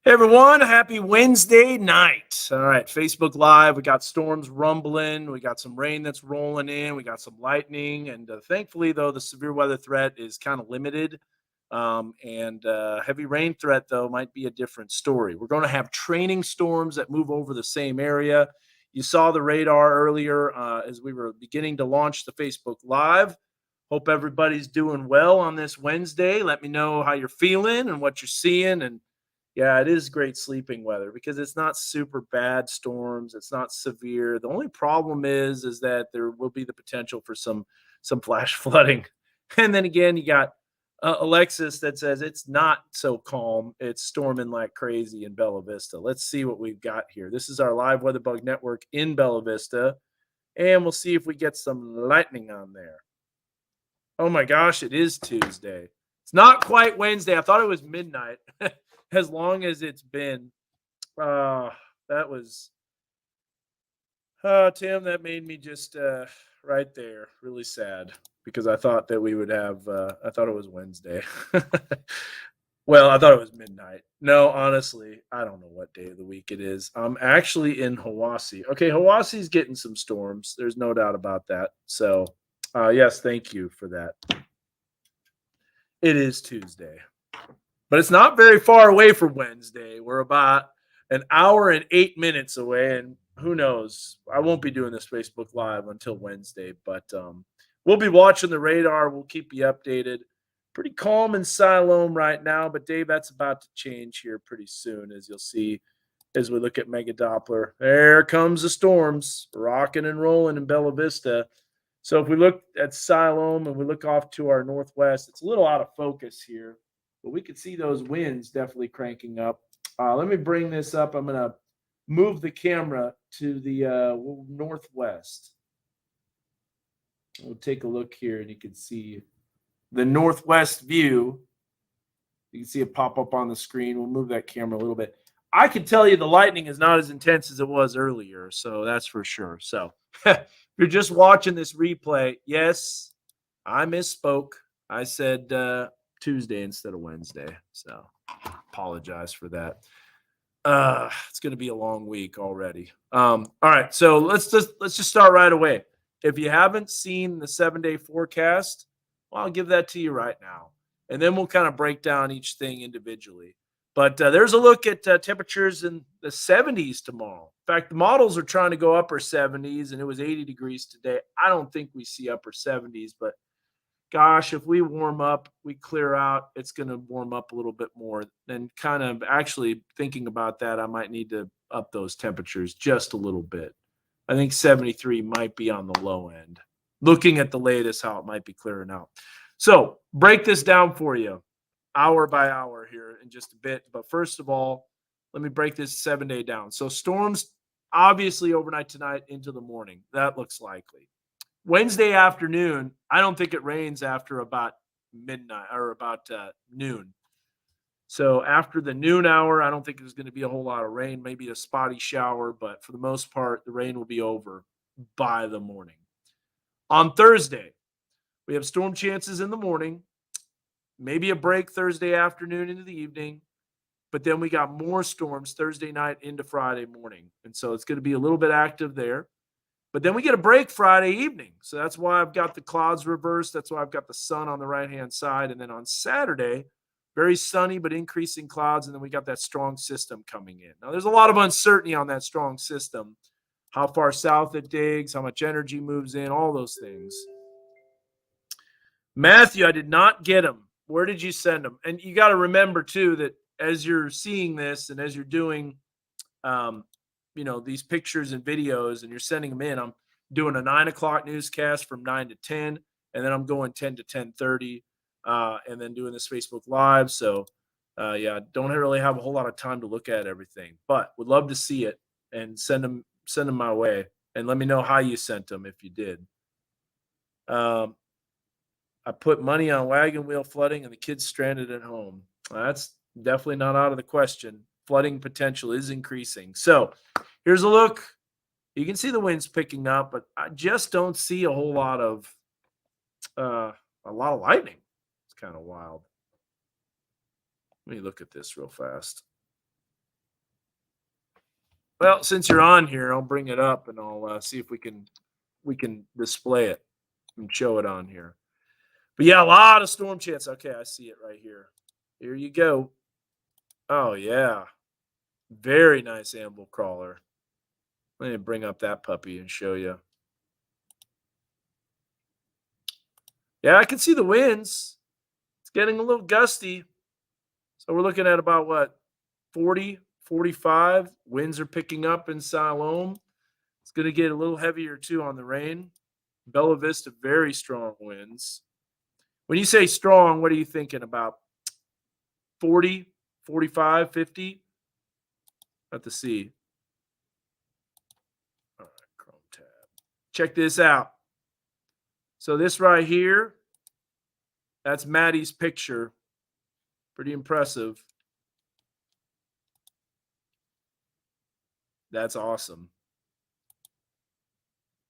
Hey everyone, happy Wednesday night. All right, Facebook Live. We got storms rumbling. We got some rain that's rolling in. We got some lightning. And thankfully, though, the severe weather threat is kind of limited. And heavy rain threat, though, might be a different story. We're going to have training storms that move over the same area. You saw the radar earlier as we were beginning to launch the Facebook Live. Hope everybody's doing well on this Wednesday. Let me know how you're feeling and what you're seeing. And yeah, it is great sleeping weather because it's not super bad storms. It's not severe. The only problem is that there will be the potential for some flash flooding. And then again, you got Alexis that says it's not so calm. It's storming like crazy in Bella Vista. Let's see what we've got here. This is our live weather bug network in Bella Vista, and we'll see if we get some lightning on there. Oh my gosh, it is Tuesday. It's not quite Wednesday. I thought it was midnight. As long as it's been. Uh, that was Tim, that made me just right there really sad because I thought that we would have I thought it was Wednesday. Well, I thought it was midnight. No, honestly, I don't know what day of the week it is. I'm actually in Hawaii. Okay, Hawaii's getting some storms. There's no doubt about that. So, yes, thank you for that. It is Tuesday, but it's not very far away from Wednesday. We're about an hour and 8 minutes away, and who knows? I won't be doing this Facebook Live until Wednesday, but we'll be watching the radar. We'll keep you updated. Pretty calm in Siloam right now, but Dave, that's about to change here pretty soon, as you'll see as we look at Mega Doppler. There comes the storms, rocking and rolling in Bella Vista. So if we look at Siloam and we look off to our northwest, it's a little out of focus here, but we can see those winds definitely cranking up. Let me bring this up. I'm going to move the camera to the northwest. We'll take a look here, and you can see the northwest view. You can see it pop up on the screen. We'll move that camera a little bit. I can tell you the lightning is not as intense as it was earlier, so that's for sure. So if you're just watching this replay, yes, I misspoke. I said Tuesday instead of Wednesday, so apologize for that. It's going to be a long week already. All right, so let's just start right away. If you haven't seen the 7-day forecast, well, I'll give that to you right now, and then we'll kind of break down each thing individually. But there's a look at temperatures in the 70s tomorrow. In fact, the models are trying to go upper 70s, and it was 80 degrees today. I don't think we see upper 70s, but gosh, if we warm up, we clear out, it's going to warm up a little bit more. And kind of actually thinking about that, I might need to up those temperatures just a little bit. I think 73 might be on the low end. Looking at the latest, how it might be clearing out. So break this down for you hour by hour here in just a bit. But first of all, let me break this 7-day down. So storms, obviously overnight tonight into the morning. That looks likely. Wednesday afternoon, I don't think it rains after about midnight or about noon. So after the noon hour, I don't think there's going to be a whole lot of rain, maybe a spotty shower, but for the most part, the rain will be over by the morning. On Thursday, we have storm chances in the morning, maybe a break Thursday afternoon into the evening, but then we got more storms Thursday night into Friday morning. And so it's going to be a little bit active there. But then we get a break Friday evening. So that's why I've got the clouds reversed. That's why I've got the sun on the right-hand side. And then on Saturday, very sunny but increasing clouds. And then we got that strong system coming in. Now, there's a lot of uncertainty on that strong system. How far south it digs, how much energy moves in, all those things. Matthew, I did not get them. Where did you send them? And you got to remember, too, that as you're seeing this and as you're doing these pictures and videos and you're sending them in, I'm doing a 9 o'clock newscast from 9 to 10, and then I'm going 10 to 10:30, and then doing this Facebook Live. So don't really have a whole lot of time to look at everything, but would love to see it and send them my way, and let me know how you sent them if you did. I put money on wagon wheel flooding and the kids stranded at home. That's definitely not out of the question. Flooding potential is increasing. So here's a look. You can see the winds picking up, but I just don't see a whole lot of lightning. It's kind of wild. Let me look at this real fast. Well, since you're on here, I'll bring it up and I'll see if we can display it and show it on here. But yeah, a lot of storm chance. Okay, I see it right here. Here you go. Oh yeah, very nice amble crawler. Let me bring up that puppy and show you. Yeah, I can see the winds. It's getting a little gusty. So we're looking at about what, 40, 45. Winds are picking up in Siloam. It's going to get a little heavier too on the rain. Bella Vista, very strong winds. When you say strong, what are you thinking about? 40, 45, 50? At the sea. All right, Chrome tab. Check this out. So this right here, that's Maddie's picture. Pretty impressive. That's awesome.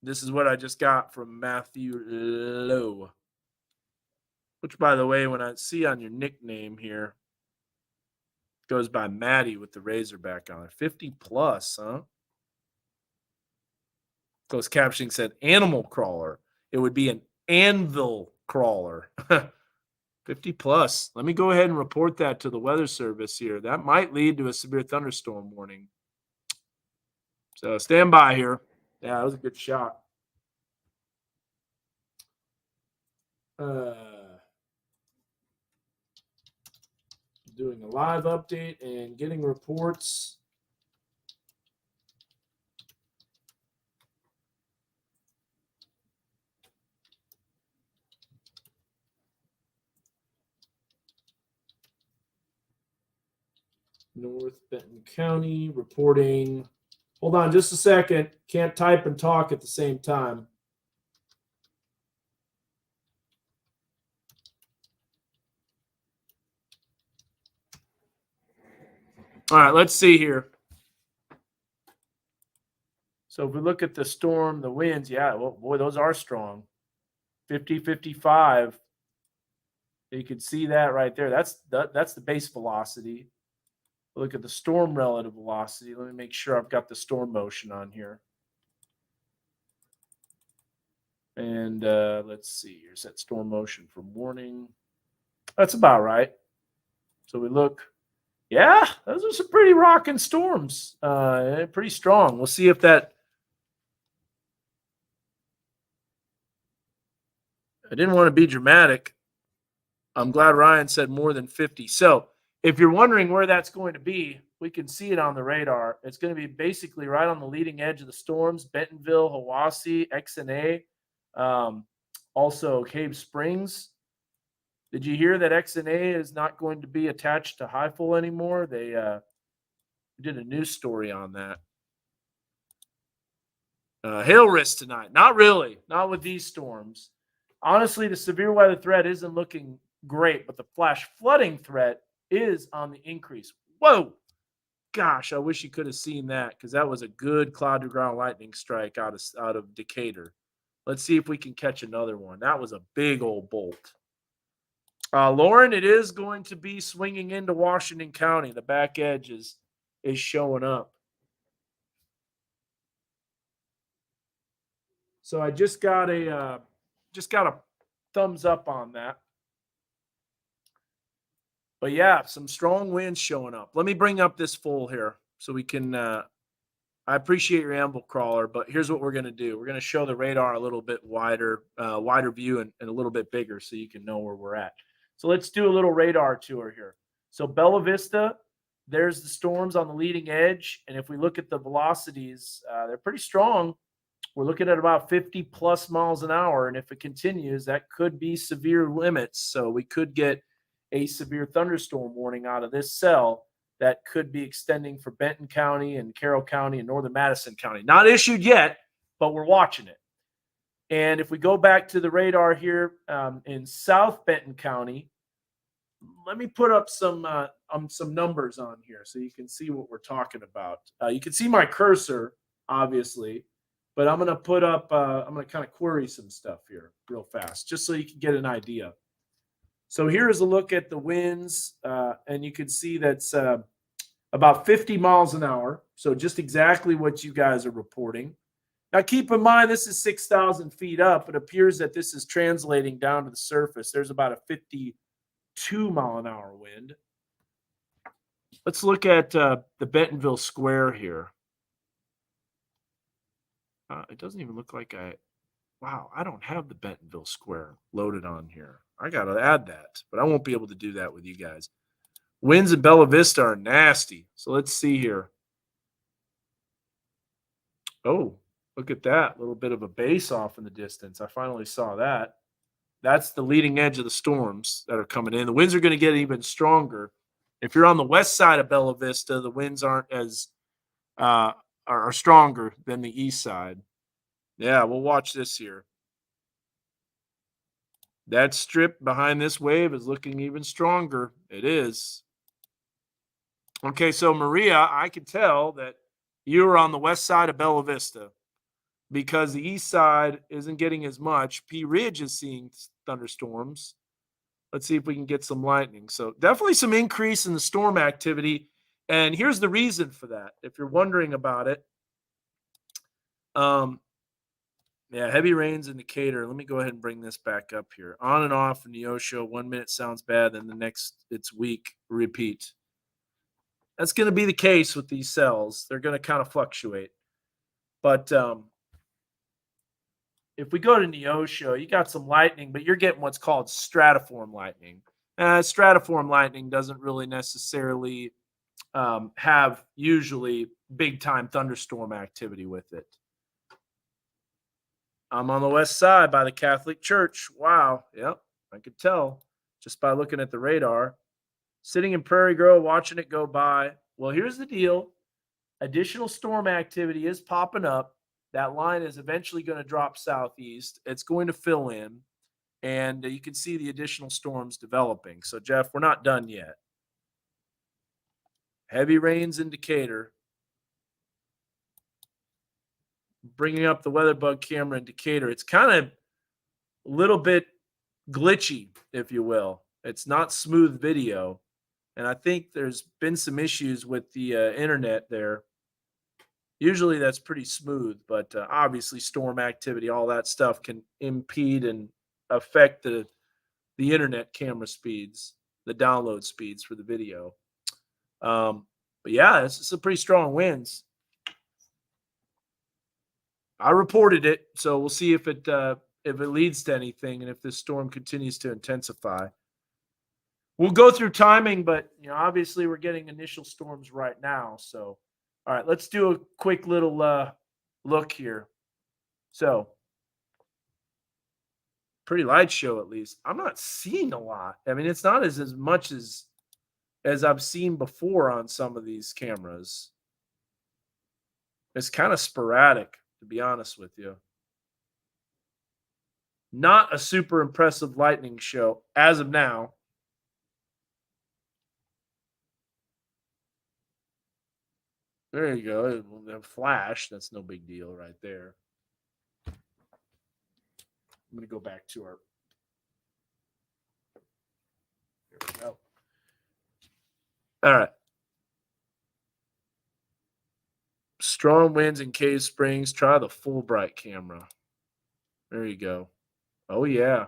This is what I just got from Matthew Lowe. Which, by the way, when I see on your nickname here, goes by Maddie with the Razorback on it. 50 plus, huh? Closed captioning said animal crawler. It would be an anvil crawler. 50 plus. Let me go ahead and report that to the weather service here. That might lead to a severe thunderstorm warning. So stand by here. Yeah, that was a good shot. Doing a live update and getting reports. North Benton County reporting. Hold on just a second. Can't type and talk at the same time. All right, let's see here. So if we look at the storm, the winds, yeah, well, boy, those are strong. 50, 55. You can see that right there. That's the base velocity. Look at the storm relative velocity. Let me make sure I've got the storm motion on here. And let's see. Here's that storm motion for morning. That's about right. So we look. Yeah, those are some pretty rocking storms. Pretty strong. We'll see if that. I didn't want to be dramatic. I'm glad Ryan said more than 50. So if you're wondering where that's going to be, we can see it on the radar. It's going to be basically right on the leading edge of the storms, Bentonville, Hiwassee, XNA, also Cave Springs. Did you hear that XNA is not going to be attached to HIFL anymore? They did a news story on that. Hail risk tonight. Not really. Not with these storms. Honestly, the severe weather threat isn't looking great, but the flash flooding threat is on the increase. Whoa. Gosh, I wish you could have seen that because that was a good cloud to ground lightning strike out of Decatur. Let's see if we can catch another one. That was a big old bolt. Lauren, it is going to be swinging into Washington County. The back edge is showing up. So I just got a thumbs up on that. But yeah, some strong winds showing up. Let me bring up this full here so we can. I appreciate your amble crawler, but here's what we're going to do. We're going to show the radar a little bit wider view and a little bit bigger so you can know where we're at. So let's do a little radar tour here. So Bella Vista, there's the storms on the leading edge. And if we look at the velocities, they're pretty strong. We're looking at about 50 plus miles an hour. And if it continues, that could be severe limits. So we could get a severe thunderstorm warning out of this cell that could be extending for Benton County and Carroll County and Northern Madison County. Not issued yet, but we're watching it. And if we go back to the radar here in South Benton County, let me put up some numbers on here so you can see what we're talking about. You can see my cursor, obviously, but I'm going to put up, I'm going to kind of query some stuff here real fast, just so you can get an idea. So here is a look at the winds, and you can see that's about 50 miles an hour. So just exactly what you guys are reporting. Now, keep in mind, this is 6,000 feet up. It appears that this is translating down to the surface. There's about a 52-mile-an-hour wind. Let's look at the Bentonville Square here. It doesn't even look like wow, I don't have the Bentonville Square loaded on here. I got to add that, but I won't be able to do that with you guys. Winds in Bella Vista are nasty. So let's see here. Oh, look at that. A little bit of a base off in the distance. I finally saw that. That's the leading edge of the storms that are coming in. The winds are going to get even stronger. If you're on the west side of Bella Vista, the winds aren't as are stronger than the east side. Yeah, we'll watch this here. That strip behind this wave is looking even stronger. It is. Okay, so Maria, I can tell that you are on the west side of Bella Vista because the east side isn't getting as much. Pea Ridge is seeing thunderstorms. Let's see if we can get some lightning. So definitely some increase in the storm activity. And here's the reason for that, if you're wondering about it. Yeah, heavy rains in Decatur. Let me go ahead and bring this back up here. On and off in Neosho. 1 minute sounds bad, then the next it's weak. Repeat. That's going to be the case with these cells. They're going to kind of fluctuate. But if we go to Neosho, you got some lightning, but you're getting what's called stratiform lightning. Stratiform lightning doesn't really necessarily have usually big-time thunderstorm activity with it. I'm on the west side by the Catholic Church. Wow. Yep, I could tell just by looking at the radar. Sitting in Prairie Grove, watching it go by. Well, here's the deal. Additional storm activity is popping up. That line is eventually going to drop southeast. It's going to fill in, and you can see the additional storms developing. So, Jeff, we're not done yet. Heavy rains in Decatur. Bringing up the WeatherBug camera in Decatur. It's kind of a little bit glitchy, if you will. It's not smooth video. And I think there's been some issues with the internet there. Usually that's pretty smooth, but obviously storm activity, all that stuff can impede and affect the internet camera speeds, the download speeds for the video. But yeah, it's some pretty strong winds. I reported it, so we'll see if it leads to anything and if this storm continues to intensify. We'll go through timing, but obviously we're getting initial storms right now. So, all right, let's do a quick little look here. So, pretty light show at least. I'm not seeing a lot. I mean, it's not as much as I've seen before on some of these cameras. It's kind of sporadic, to be honest with you. Not a super impressive lightning show as of now. There you go. A flash. That's no big deal right there. I'm going to go back to our. There we go. All right. Strong winds in Cave Springs. Try the Fulbright camera. There you go. Oh, yeah.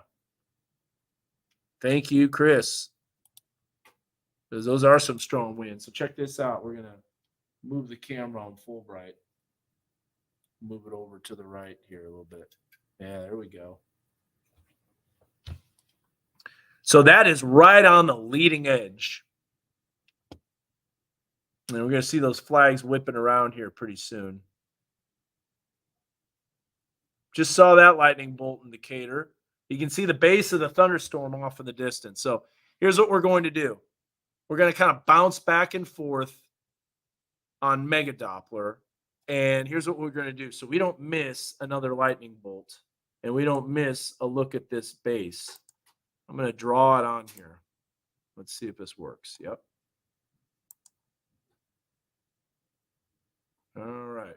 Thank you, Chris. Because those are some strong winds. So check this out. We're going to move the camera on Fulbright. Move it over to the right here a little bit. Yeah, there we go. So that is right on the leading edge. And we're going to see those flags whipping around here pretty soon. Just saw that lightning bolt in Decatur. You can see the base of the thunderstorm off in the distance. So here's what we're going to do. We're going to kind of bounce back and forth on Mega Doppler. And here's what we're going to do. So we don't miss another lightning bolt. And we don't miss a look at this base. I'm going to draw it on here. Let's see if this works. Yep. All right.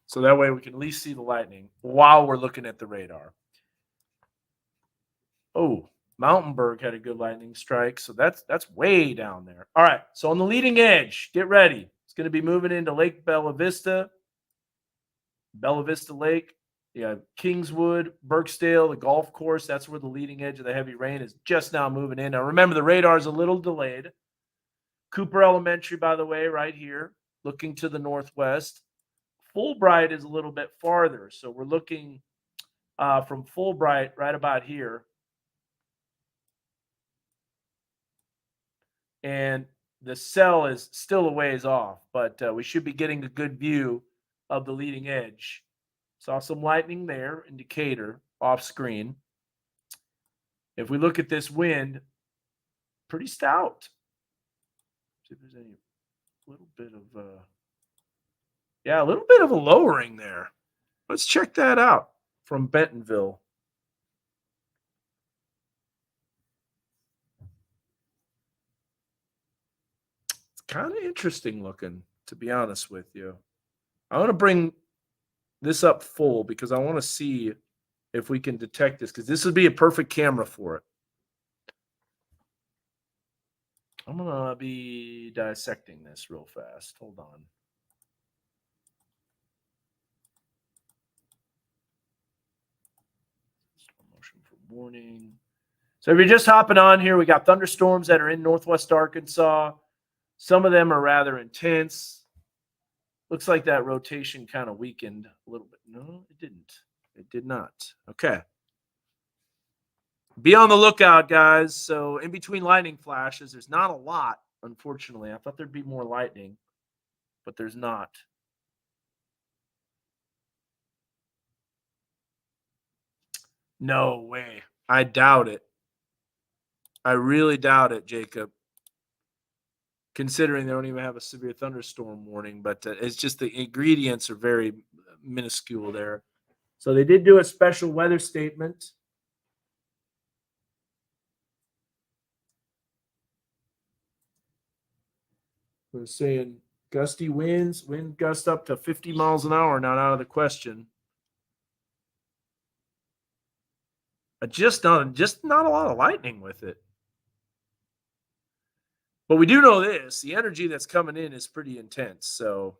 So that way we can at least see the lightning while we're looking at the radar. Oh, Mountainburg had a good lightning strike, so that's way down there. All right, so on the leading edge, get ready. It's going to be moving into Lake Bella Vista Lake. Yeah, Kingswood, Birksdale, the golf course. That's where the leading edge of the heavy rain is just now moving in. Now, remember, the radar is a little delayed. Cooper Elementary, by the way, right here, looking to the northwest. Fulbright is a little bit farther, so we're looking from Fulbright right about here. And the cell is still a ways off, but we should be getting a good view of the leading edge. Saw some lightning there in Decatur off screen. If we look at this wind, pretty stout. See if there's any little bit of a little bit of a lowering there. Let's check that out from Bentonville. It's kind of interesting looking, to be honest with you. I want to bring this up full because I want to see if we can detect this, because this would be a perfect camera for it. I'm going to be dissecting this real fast. Hold on. Motion for warning. So if you're just hopping on here, we got thunderstorms that are in northwest Arkansas. Some of them are rather intense. Looks like that rotation kind of weakened a little bit. No, it didn't. It did not. Okay. Be on the lookout, guys. So in between lightning flashes, there's not a lot, unfortunately. I thought there'd be more lightning, but there's not. No way. I doubt it. I really doubt it, Jacob. Considering they don't even have a severe thunderstorm warning, but it's just the ingredients are very minuscule there. So they did do a special weather statement. We're saying gusty winds, wind gust up to 50 miles an hour, not out of the question. Just not a lot of lightning with it. But we do know this: the energy that's coming in is pretty intense. So,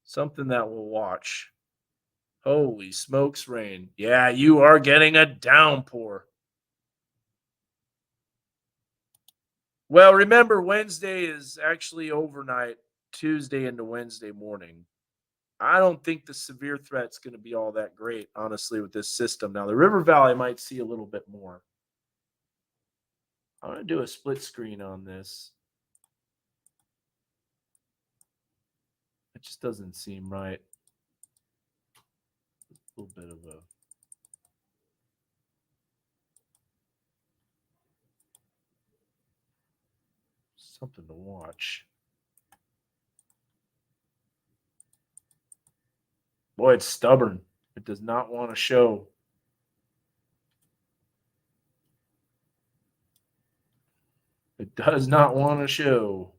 something that we'll watch. Holy smokes, rain! Yeah, you are getting a downpour. Well, remember, Wednesday is actually overnight, Tuesday into Wednesday morning. I don't think the severe threat's going to be all that great, honestly, with this system. Now, the River Valley might see a little bit more. I'm going to do a split screen on this. It just doesn't seem right. A little bit of a... something to watch. Boy, it's stubborn. It does not want to show. It does not want to show.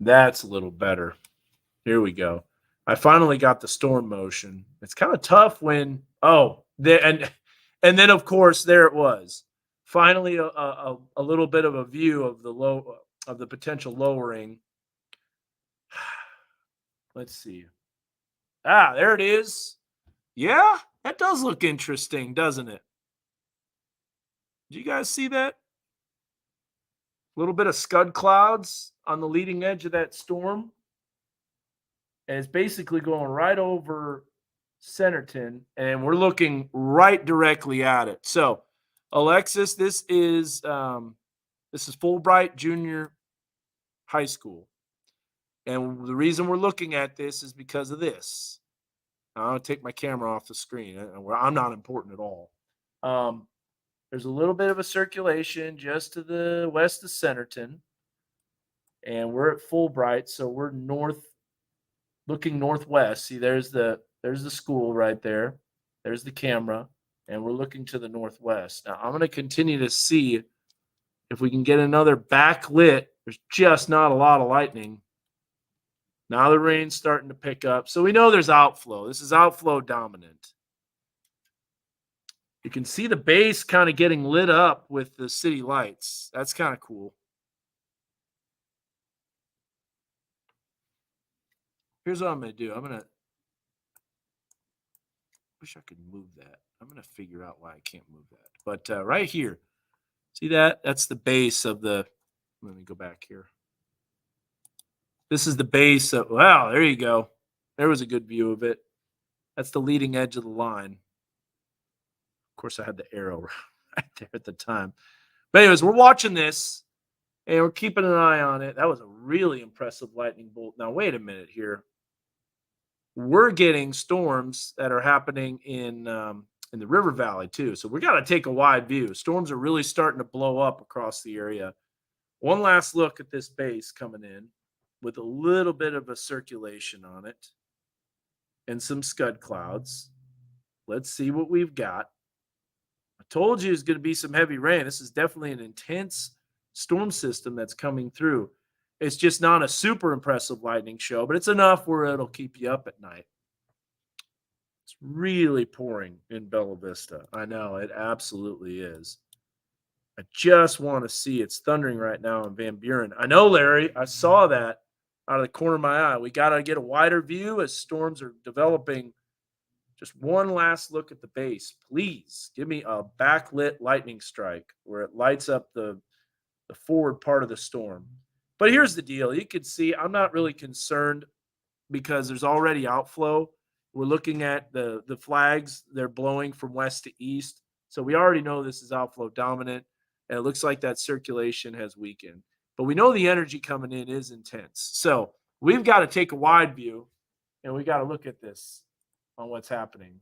That's a little better. Here we go. I finally got the storm motion. It's kind of tough when and then of course there it was. Finally a little bit of a view of the potential lowering. Let's see. There it is. Yeah, that does look interesting, doesn't it? Did you guys see that? A little bit of scud clouds on the leading edge of that storm. And it's basically going right over Centerton, and we're looking right directly at it. So, Alexis, this is Fulbright Junior High School. And the reason we're looking at this is because of this. I'll take my camera off the screen. I'm not important at all. There's a little bit of a circulation just to the west of Centerton. And we're at Fulbright, so we're looking northwest. See, there's the school right there. There's the camera, and we're looking to the northwest. Now, I'm going to continue to see if we can get another backlit There's just not a lot of lightning. Now the rain's starting to pick up. So we know there's outflow. This is outflow dominant. You can see the base kind of getting lit up with the city lights. That's kind of cool. Here's what I'm going to do. Wish I could move that. I'm going to figure out why I can't move that. But right here, see that? That's the base of the, let me go back here. This is the base of, wow, there you go. There was a good view of it. That's the leading edge of the line. Of course, I had the arrow right there at the time. But anyways, we're watching this, and we're keeping an eye on it. That was a really impressive lightning bolt. Now, wait a minute here. We're getting storms that are happening in the river valley, too. So we got to take a wide view. Storms are really starting to blow up across the area. One last look at this base coming in with a little bit of a circulation on it and some scud clouds. Let's see what we've got. I told you it's going to be some heavy rain. This is definitely an intense storm system that's coming through. It's just not a super impressive lightning show, but it's enough where it'll keep you up at night. It's really pouring in Bella Vista. I know, it absolutely is. I just want to see it's thundering right now in Van Buren. I know, Larry. I saw that out of the corner of my eye. We got to get a wider view as storms are developing. Just one last look at the base. Please give me a backlit lightning strike where it lights up the forward part of the storm. But here's the deal. You can see I'm not really concerned because there's already outflow. We're looking at the flags. They're blowing from west to east. So we already know this is outflow dominant. And it looks like that circulation has weakened. But we know the energy coming in is intense. So we've got to take a wide view, and we got to look at this on what's happening.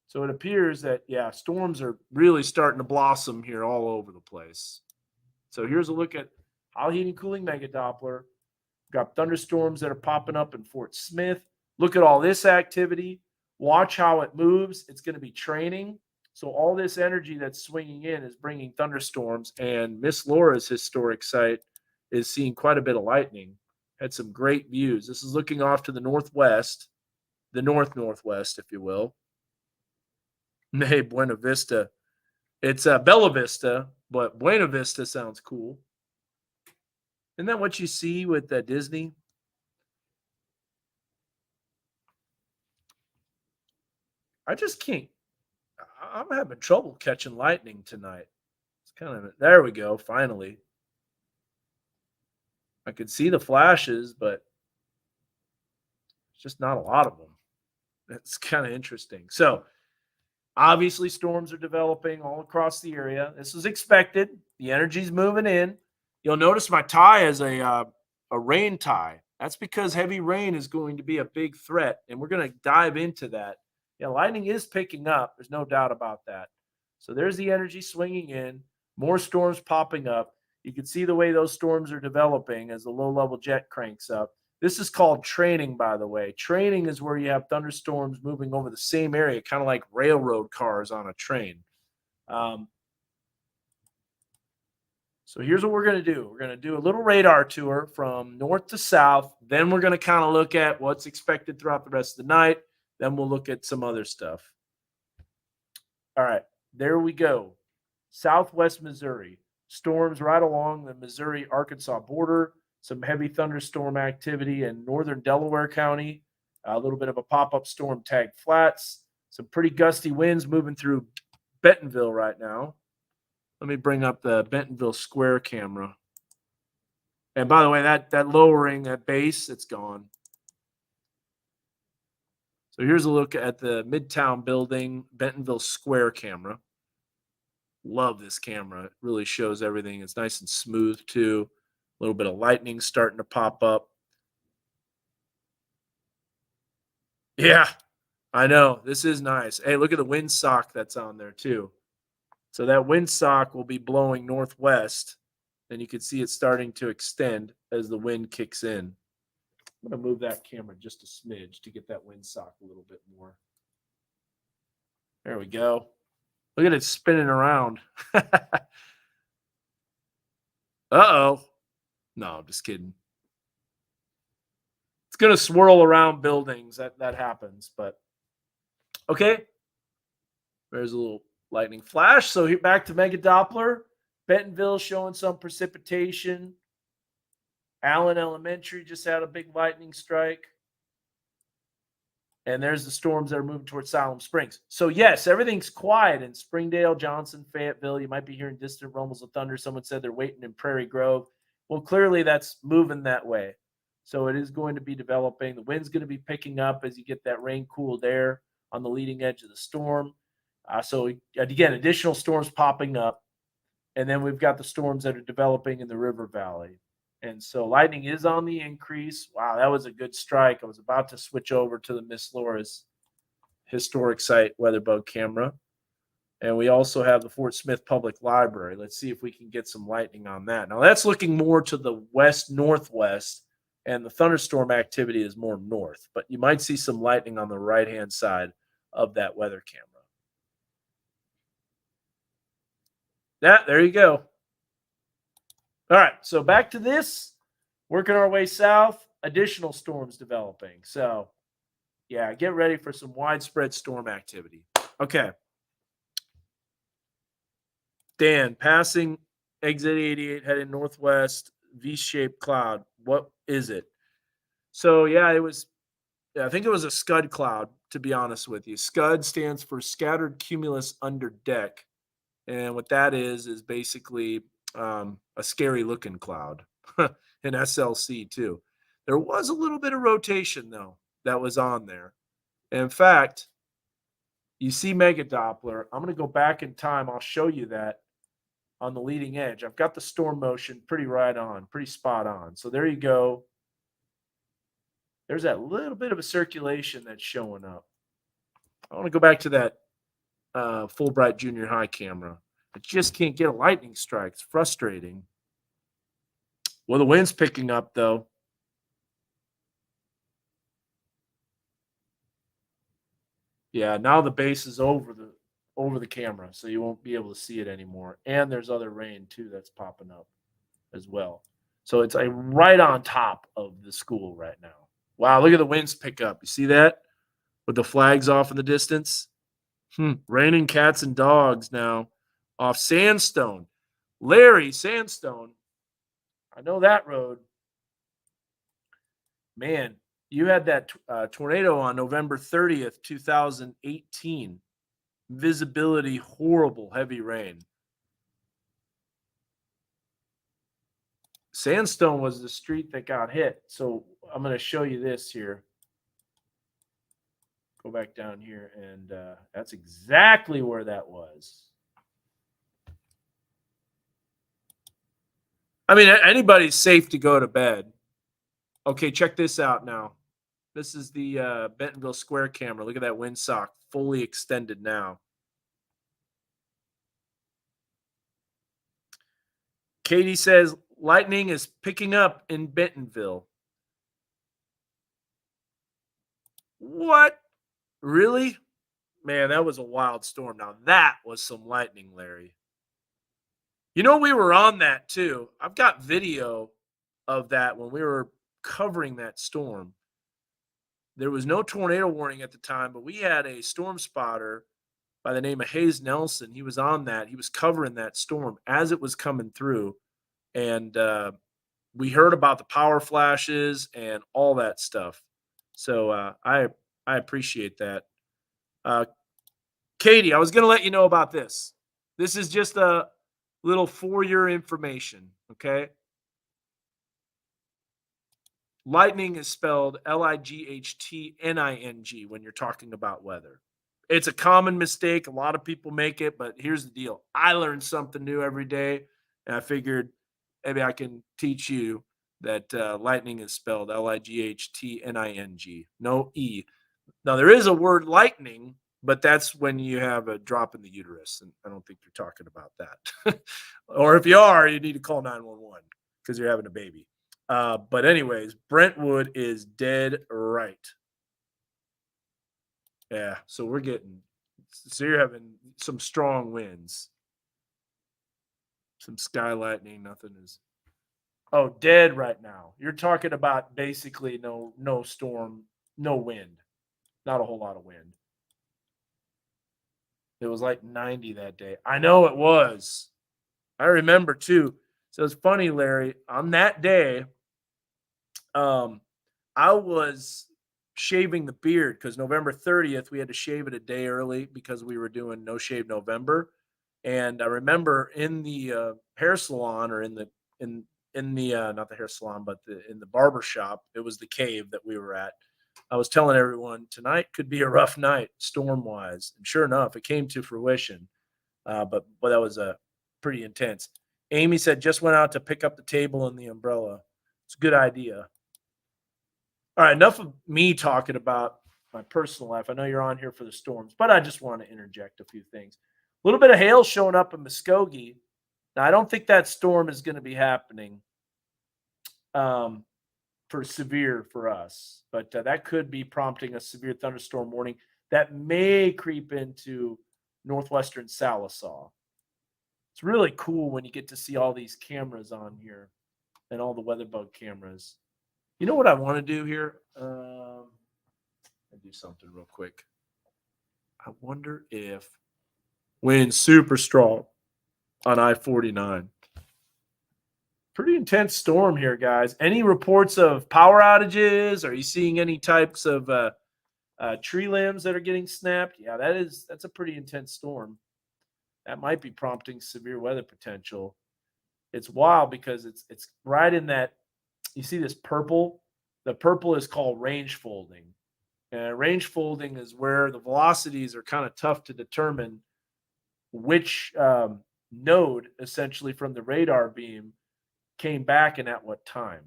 So it appears that, yeah, storms are really starting to blossom here all over the place. So here's a look at High Heating Cooling Mega Doppler. We've got thunderstorms that are popping up in Fort Smith. Look at all this activity. Watch how it moves. It's going to be training. So all this energy that's swinging in is bringing thunderstorms. And Miss Laura's historic site is seeing quite a bit of lightning. Had some great views. This is looking off to the northwest, the northwest, if you will. Hey, Buena Vista. It's Bella Vista, but Buena Vista sounds cool. Isn't that what you see with Disney? I just can't. I'm having trouble catching lightning tonight. It's kind of, there we go, finally. I could see the flashes, but it's just not a lot of them. It's kind of interesting. So, obviously, storms are developing all across the area. This was expected. The energy's moving in. You'll notice my tie is a rain tie. That's because heavy rain is going to be a big threat, and we're going to dive into that. Yeah, lightning is picking up. There's no doubt about that. So there's the energy swinging in. More storms popping up. You can see the way those storms are developing as the low-level jet cranks up. This is called training, by the way. Training is where you have thunderstorms moving over the same area, kind of like railroad cars on a train. So here's what we're going to do. We're going to do a little radar tour from north to south. Then we're going to kind of look at what's expected throughout the rest of the night. Then we'll look at some other stuff. All right, there we go. Southwest Missouri. Storms right along the Missouri-Arkansas border. Some heavy thunderstorm activity in northern Delaware County. A little bit of a pop-up storm tag flats. Some pretty gusty winds moving through Bentonville right now. Let me bring up the Bentonville Square camera. And by the way, that lowering, that base, it's gone. So here's a look at the Midtown Building Bentonville Square camera. Love this camera. It really shows everything. It's nice and smooth, too. A little bit of lightning starting to pop up. Yeah, I know. This is nice. Hey, look at the windsock that's on there, too. So that windsock will be blowing northwest, and you can see it starting to extend as the wind kicks in. I'm going to move that camera just a smidge to get that windsock a little bit more. There we go. Look at it spinning around. Uh-oh. No, just kidding. It's going to swirl around buildings. That happens. But okay. There's a little lightning flash. So back to Mega Doppler. Bentonville showing some precipitation. Allen Elementary just had a big lightning strike. And there's the storms that are moving towards Siloam Springs. So, yes, everything's quiet in Springdale, Johnson, Fayetteville. You might be hearing distant rumbles of thunder. Someone said they're waiting in Prairie Grove. Well, clearly that's moving that way. So it is going to be developing. The wind's going to be picking up as you get that rain cooled air on the leading edge of the storm. So, again, additional storms popping up. And then we've got the storms that are developing in the river valley. And so lightning is on the increase. Wow, that was a good strike. I was about to switch over to the Miss Laura's historic site weatherbug camera. And we also have the Fort Smith Public Library. Let's see if we can get some lightning on that. Now, that's looking more to the west-northwest, and the thunderstorm activity is more north. But you might see some lightning on the right-hand side of that weather camera. There you go. All right, so back to this. Working our way south, additional storms developing. So, yeah, get ready for some widespread storm activity. Okay. Dan, passing exit 88, heading northwest, V-shaped cloud. What is it? So, yeah, I think it was a scud cloud, to be honest with you. Scud stands for scattered cumulus under deck. And what that is basically a scary looking cloud. In SLC too. There was a little bit of rotation though that was on there. And in fact, you see Mega Doppler. I'm going to go back in time. I'll show you that on the leading edge. I've got the storm motion pretty right on, pretty spot on. So there you go. There's that little bit of a circulation that's showing up. I want to go back to that Fulbright Junior High camera. I just can't get a lightning strike. It's frustrating. Well, the wind's picking up, though. Yeah, now the base is over the camera, so you won't be able to see it anymore. And there's other rain, too, that's popping up as well. So it's like right on top of the school right now. Wow, look at the winds pick up. You see that? With the flags off in the distance? Raining cats and dogs now off Sandstone. Larry, Sandstone. I know that road. Man, you had that tornado on November 30th, 2018. Visibility horrible, heavy rain. Sandstone was the street that got hit. So I'm going to show you this here. Go back down here, and that's exactly where that was. I mean, anybody's safe to go to bed. Okay, check this out now. This is the Bentonville Square camera. Look at that windsock, fully extended now. Katie says, lightning is picking up in Bentonville. What? Really? Man, that was a wild storm. Now, that was some lightning, Larry. You know, we were on that, too. I've got video of that when we were covering that storm. There was no tornado warning at the time, but we had a storm spotter by the name of Hayes Nelson. He was on that. He was covering that storm as it was coming through. And we heard about the power flashes and all that stuff. So I appreciate that. Katie, I was going to let you know about this. This is just a little for your information, okay? Lightning is spelled Lightning when you're talking about weather. It's a common mistake. A lot of people make it, but here's the deal. I learn something new every day, and I figured maybe I can teach you that lightning is spelled Lightning, no E. Now, there is a word lightning, but that's when you have a drop in the uterus, and I don't think you're talking about that. Or if you are, you need to call 911 because you're having a baby. But anyways, Brentwood is dead right. Yeah, so you're having some strong winds. Some sky lightning, nothing is Oh, dead right now. You're talking about basically no storm, no wind, not a whole lot of wind. It was like 90 that day. I know it was. I remember too. So it's funny, Larry. On that day, um, I was shaving the beard because November 30th we had to shave it a day early because we were doing No Shave November. And I remember in the hair salon or in in the not the hair salon, but in the barber shop, it was the cave that we were at. I was telling everyone tonight could be a rough night storm wise, and sure enough, it came to fruition. But that was pretty intense. Amy said just went out to pick up the table and the umbrella. It's a good idea. All right, enough of me talking about my personal life. I know you're on here for the storms, but I just want to interject a few things. A little bit of hail showing up in Muskogee. Now, I don't think that storm is going to be happening um, for severe for us, but that could be prompting a severe thunderstorm warning that may creep into northwestern Sallisaw. It's really cool when you get to see all these cameras on here and all the weather bug cameras. You know what I want to do here? I'll do something real quick. I wonder if wind super strong on I-49. Pretty intense storm here, guys. Any reports of power outages? Are you seeing any types of tree limbs that are getting snapped? Yeah, that's a pretty intense storm. That might be prompting severe weather potential. It's wild because it's right in that. You see this purple? The purple is called range folding. And range folding is where the velocities are kind of tough to determine which node, essentially from the radar beam, came back and at what time.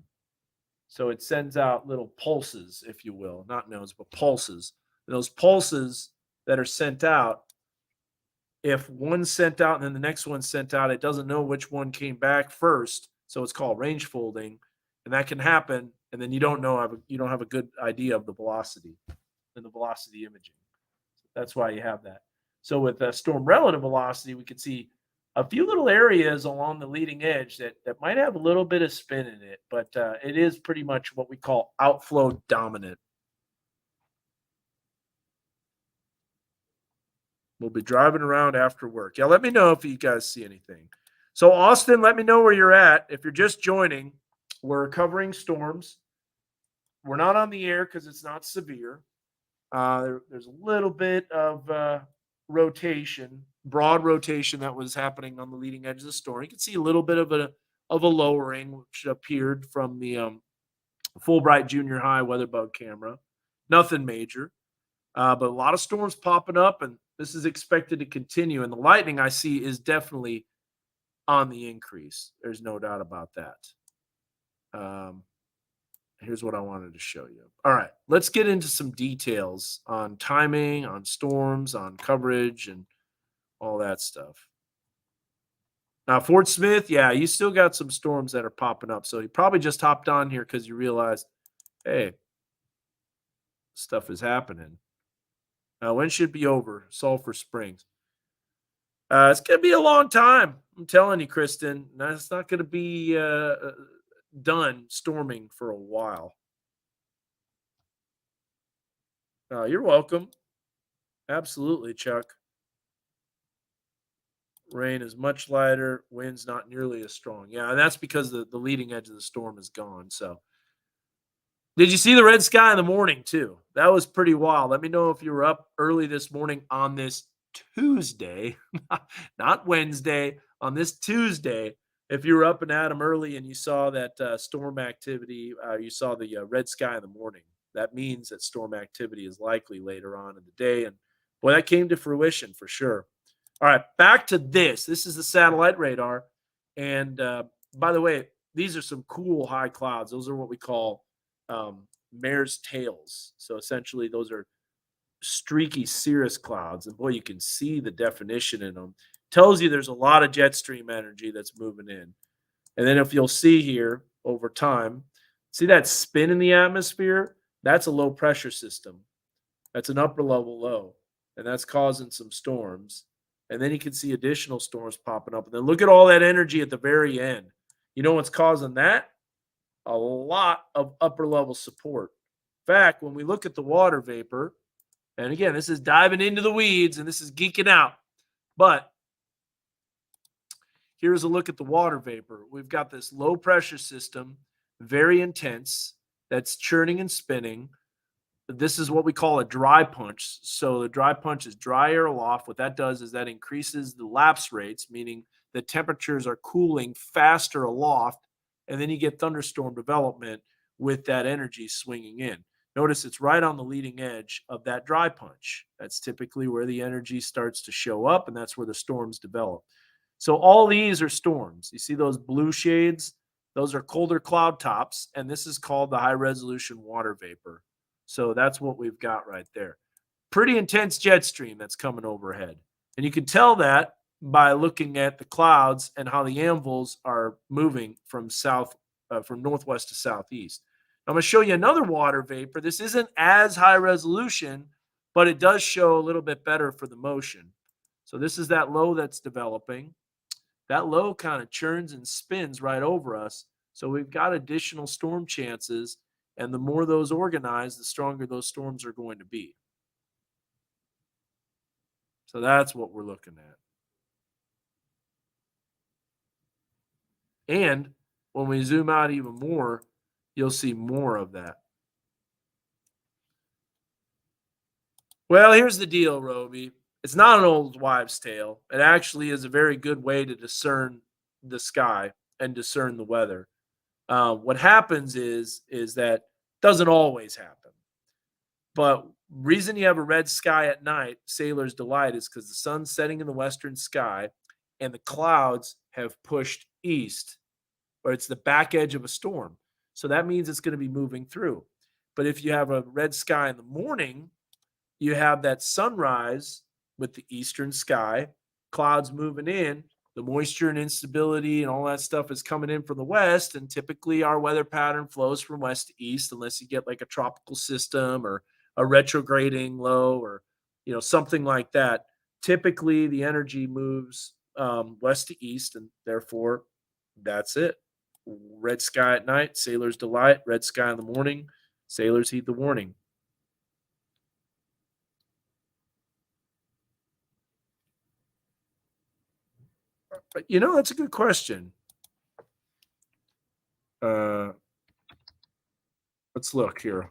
So it sends out little pulses, if you will, not nodes, but pulses. And those pulses that are sent out, if one's sent out and then the next one's sent out, it doesn't know which one came back first. So it's called range folding, and that can happen. And then you don't have a good idea of the velocity and the velocity imaging. That's why you have that. So with storm relative velocity, we could see a few little areas along the leading edge that might have a little bit of spin in it, but it is pretty much what we call outflow dominant. We'll be driving around after work. Yeah, let me know if you guys see anything. So, Austin, let me know where you're at. If you're just joining, we're covering storms. We're not on the air because it's not severe. There's a little bit of rotation, broad rotation that was happening on the leading edge of the storm. You can see a little bit of a lowering, which appeared from the Fulbright Junior High weather bug camera. Nothing major. But a lot of storms popping up, and this is expected to continue. And the lightning I see is definitely on the increase. There's no doubt about that. Here's what I wanted to show you. All right, let's get into some details on timing, on storms, on coverage, and all that stuff. Now, Fort Smith, yeah, you still got some storms that are popping up. So you probably just hopped on here because you realized, hey, stuff is happening. When should be over? Sulphur Springs. It's going to be a long time. I'm telling you, Kristen. It's not going to be done storming for a while. You're welcome. Absolutely, Chuck. Rain is much lighter. Wind's not nearly as strong. Yeah, and that's because the leading edge of the storm is gone. So, did you see the red sky in the morning too? That was pretty wild. Let me know if you were up early this morning on this Tuesday, not Wednesday, on this Tuesday. If you were up and at 'em early and you saw that storm activity, you saw the red sky in the morning. That means that storm activity is likely later on in the day. And boy, that came to fruition for sure. All right, back to this. This is the satellite radar. And by the way, these are some cool high clouds. Those are what we call mare's tails. So essentially, those are streaky cirrus clouds. And boy, you can see the definition in them. Tells you there's a lot of jet stream energy that's moving in. And then if you'll see here over time, see that spin in the atmosphere? That's a low pressure system. That's an upper level low. And that's causing some storms. And then you can see additional storms popping up. And then look at all that energy at the very end. You know what's causing that? a lot of upper level support. In fact, when we look at the water vapor, and again, this is diving into the weeds and this is geeking out, but here's a look at the water vapor. We've got this low pressure system, very intense, that's churning and spinning. This is what we call a dry punch. So the dry punch is dry air aloft. What that does is that increases the lapse rates, meaning the temperatures are cooling faster aloft, and then you get thunderstorm development with that energy swinging in. Notice it's right on the leading edge of that dry punch. That's typically where the energy starts to show up, and that's where the storms develop. So all these are storms. You see those blue shades? Those are colder cloud tops, and this is called the high resolution water vapor. So that's what we've got right there. Pretty intense jet stream that's coming overhead. And you can tell that by looking at the clouds and how the anvils are moving from from northwest to southeast. I'm going to show you another water vapor. This isn't as high resolution, but it does show a little bit better for the motion. So this is that low that's developing. That low kind of churns and spins right over us. So we've got additional storm chances. And the more those organize, the stronger those storms are going to be. So that's what we're looking at. And when we zoom out even more, you'll see more of that. Well, here's the deal, Roby. It's not an old wives' tale. It actually is a very good way to discern the sky and discern the weather. What happens is that doesn't always happen. But reason you have a red sky at night, sailor's delight, is because the sun's setting in the western sky and the clouds have pushed east, or it's the back edge of a storm. So that means it's going to be moving through. But if you have a red sky in the morning, you have that sunrise with the eastern sky, clouds moving in, the moisture and instability and all that stuff is coming in from the west. And typically our weather pattern flows from west to east, unless you get like a tropical system or a retrograding low or something like that. Typically the energy moves west to east, and therefore that's it. Red sky at night, sailor's delight. Red sky in the morning, sailors heed the warning. But that's a good question. Let's look here.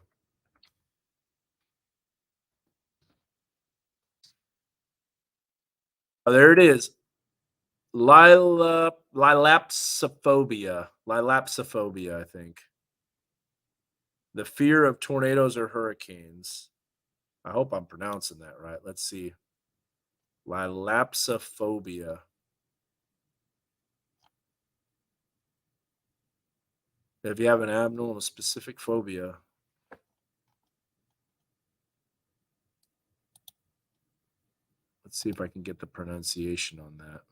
Oh, there it is. Lilapsophobia, I think. The fear of tornadoes or hurricanes. I hope I'm pronouncing that right. Let's see. Lilapsophobia. If you have an abnormal specific phobia. Let's see if I can get the pronunciation on that.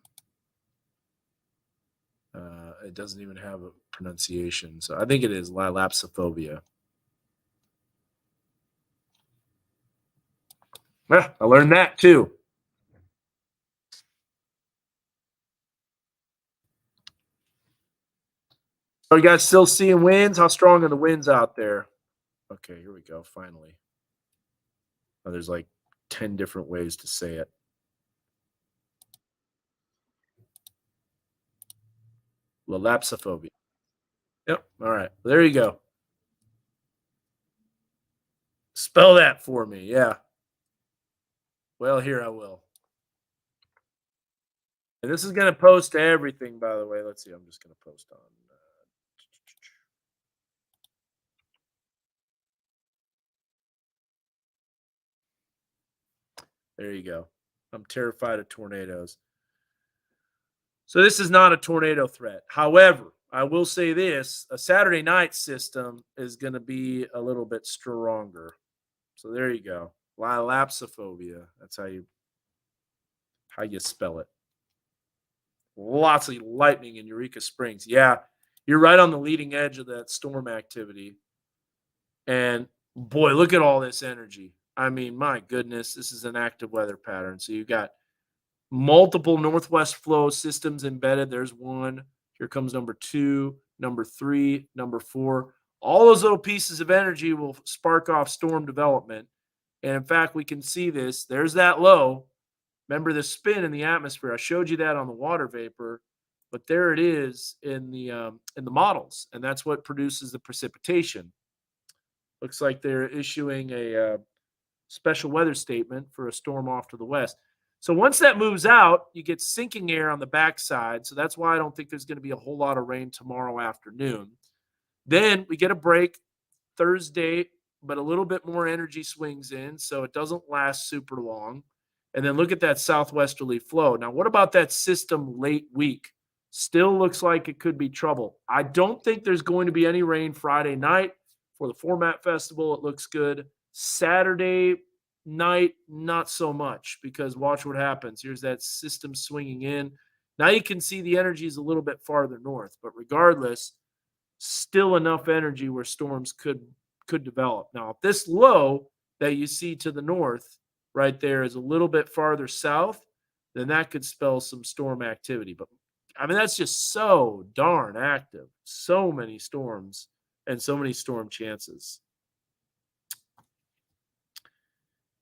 It doesn't even have a pronunciation. So I think it is lilapsophobia. I learned that too. Are you guys still seeing winds? How strong are the winds out there? Okay, here we go. Finally. Oh, there's like 10 different ways to say it. Lilapsophobia. Yep. All right. There you go. Spell that for me. Yeah. Well, here I will. And this is going to post to everything, by the way. Let's see. I'm just going to post on. There you go. I'm terrified of tornadoes. So this is not a tornado threat. However, I will say this, a Saturday night system is going to be a little bit stronger. So there you go. Lilapsophobia. That's how you spell it. Lots of lightning in Eureka Springs. Yeah, you're right on the leading edge of that storm activity. And boy, look at all this energy. I mean, my goodness, this is an active weather pattern. So you've got multiple northwest flow systems embedded. There's one. Here comes number 2. number 3, number 4. All those little pieces of energy will spark off storm development. And in fact, we can see this. There's that low. Remember the spin in the atmosphere. I showed you that on the water vapor, but there it is in the models, and that's what produces the precipitation. Looks like they're issuing a special weather statement for a storm off to the west. So once that moves out, you get sinking air on the backside. So that's why I don't think there's going to be a whole lot of rain tomorrow afternoon. Then we get a break Thursday, but a little bit more energy swings in, so it doesn't last super long. And then look at that southwesterly flow. Now, what about that system late week? Still looks like it could be trouble. I don't think there's going to be any rain Friday night for the Format Festival. It looks good. Saturday night, not so much, because watch what happens. Here's that system swinging in. Now you can see the energy is a little bit farther north, but regardless, still enough energy where storms could develop. Now, if this low that you see to the north right there is a little bit farther south, then that could spell some storm activity. But I mean, that's just so darn active. So many storms and so many storm chances.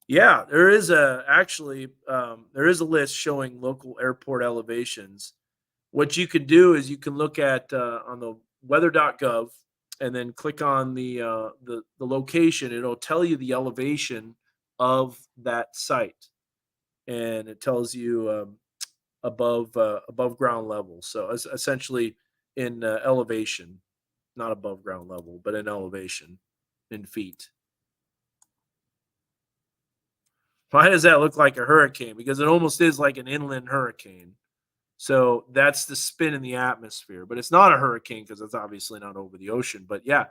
Yeah, there is there is a list showing local airport elevations. What you can do is you can look at on the weather.gov and then click on the location. It'll tell you the elevation of that site, and it tells you above ground level. So essentially in elevation, not above ground level, but in elevation in feet. Why does that look like a hurricane? Because it almost is like an inland hurricane. So that's the spin in the atmosphere, but it's not a hurricane because it's obviously not over the ocean. But yeah,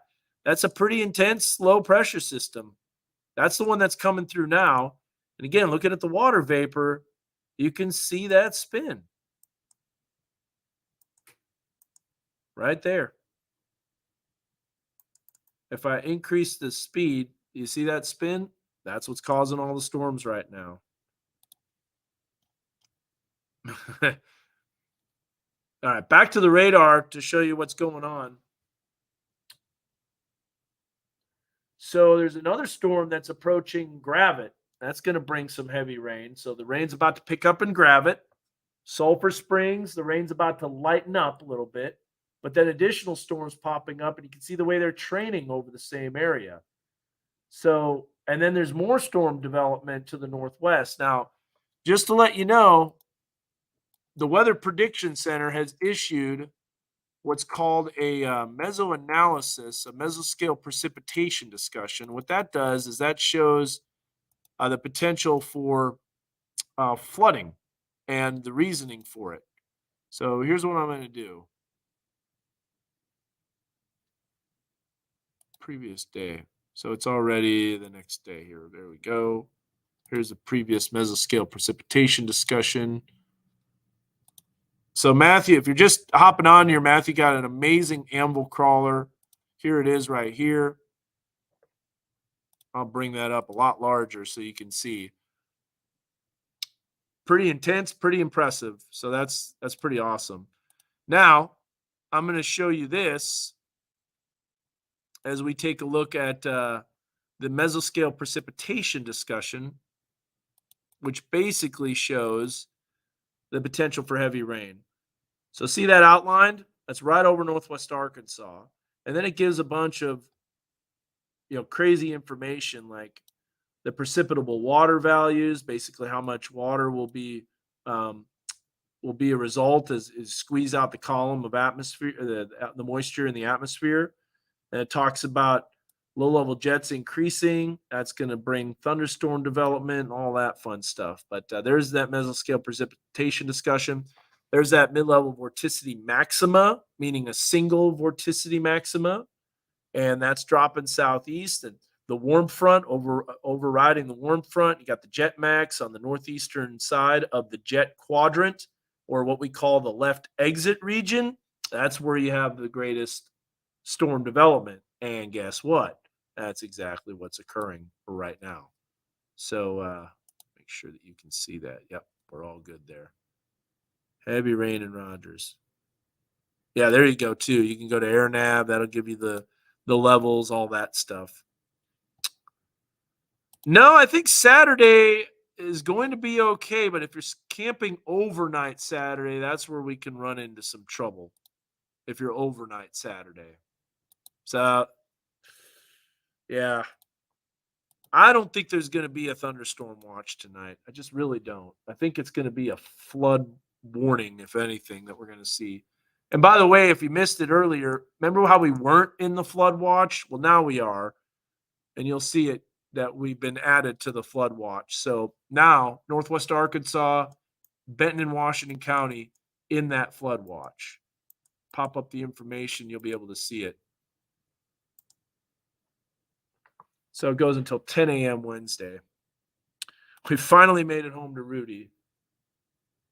that's a pretty intense low pressure system. That's the one that's coming through now. And again, looking at the water vapor, you can see that spin right there. If I increase the speed, you see that spin? That's what's causing all the storms right now. All right, back to the radar to show you what's going on. So there's another storm that's approaching Gravit. That's going to bring some heavy rain. So the rain's about to pick up in Gravit. Sulphur Springs, the rain's about to lighten up a little bit, but then additional storms popping up, and you can see the way they're training over the same area. So, and then there's more storm development to the northwest. Now, just to let you know, the Weather Prediction Center has issued what's called a mesoanalysis, a mesoscale precipitation discussion. What that does is that shows the potential for flooding and the reasoning for it. So here's what I'm going to do. Previous day. So it's already the next day here. There we go. Here's the previous mesoscale precipitation discussion. So Matthew, if you're just hopping on here, Matthew got an amazing anvil crawler. Here it is right here. I'll bring that up a lot larger so you can see. Pretty intense, pretty impressive. So that's pretty awesome. Now, I'm going to show you this as we take a look at the mesoscale precipitation discussion, which basically shows the potential for heavy rain. So see that outlined? That's right over northwest Arkansas. And then it gives a bunch of crazy information like the precipitable water values, basically how much water will be a result as squeeze out the column of atmosphere, the moisture in the atmosphere. And it talks about low-level jets increasing. That's going to bring thunderstorm development and all that fun stuff. But there's that mesoscale precipitation discussion. There's that mid-level vorticity maxima, meaning a single vorticity maxima, and that's dropping southeast. And the warm front overriding the warm front. You got the jet max on the northeastern side of the jet quadrant, or what we call the left exit region. That's where you have the greatest storm development. And guess what? That's exactly what's occurring right now. So make sure that you can see that. Yep, we're all good there. Heavy rain in Rogers. Yeah, there you go too. You can go to AirNav. That'll give you the levels, all that stuff. No, I think Saturday is going to be okay, but if you're camping overnight Saturday, that's where we can run into some trouble. If you're overnight Saturday. So, yeah. I don't think there's going to be a thunderstorm watch tonight. I just really don't. I think it's going to be a flood warning, if anything, that we're going to see. And by the way, if you missed it earlier, remember how we weren't in the flood watch? Well, now we are. And you'll see it that we've been added to the flood watch. So now Northwest Arkansas, Benton and Washington County in that flood watch. Pop up the information, you'll be able to see it. So it goes until 10 a.m. Wednesday. We finally made it home to Rudy.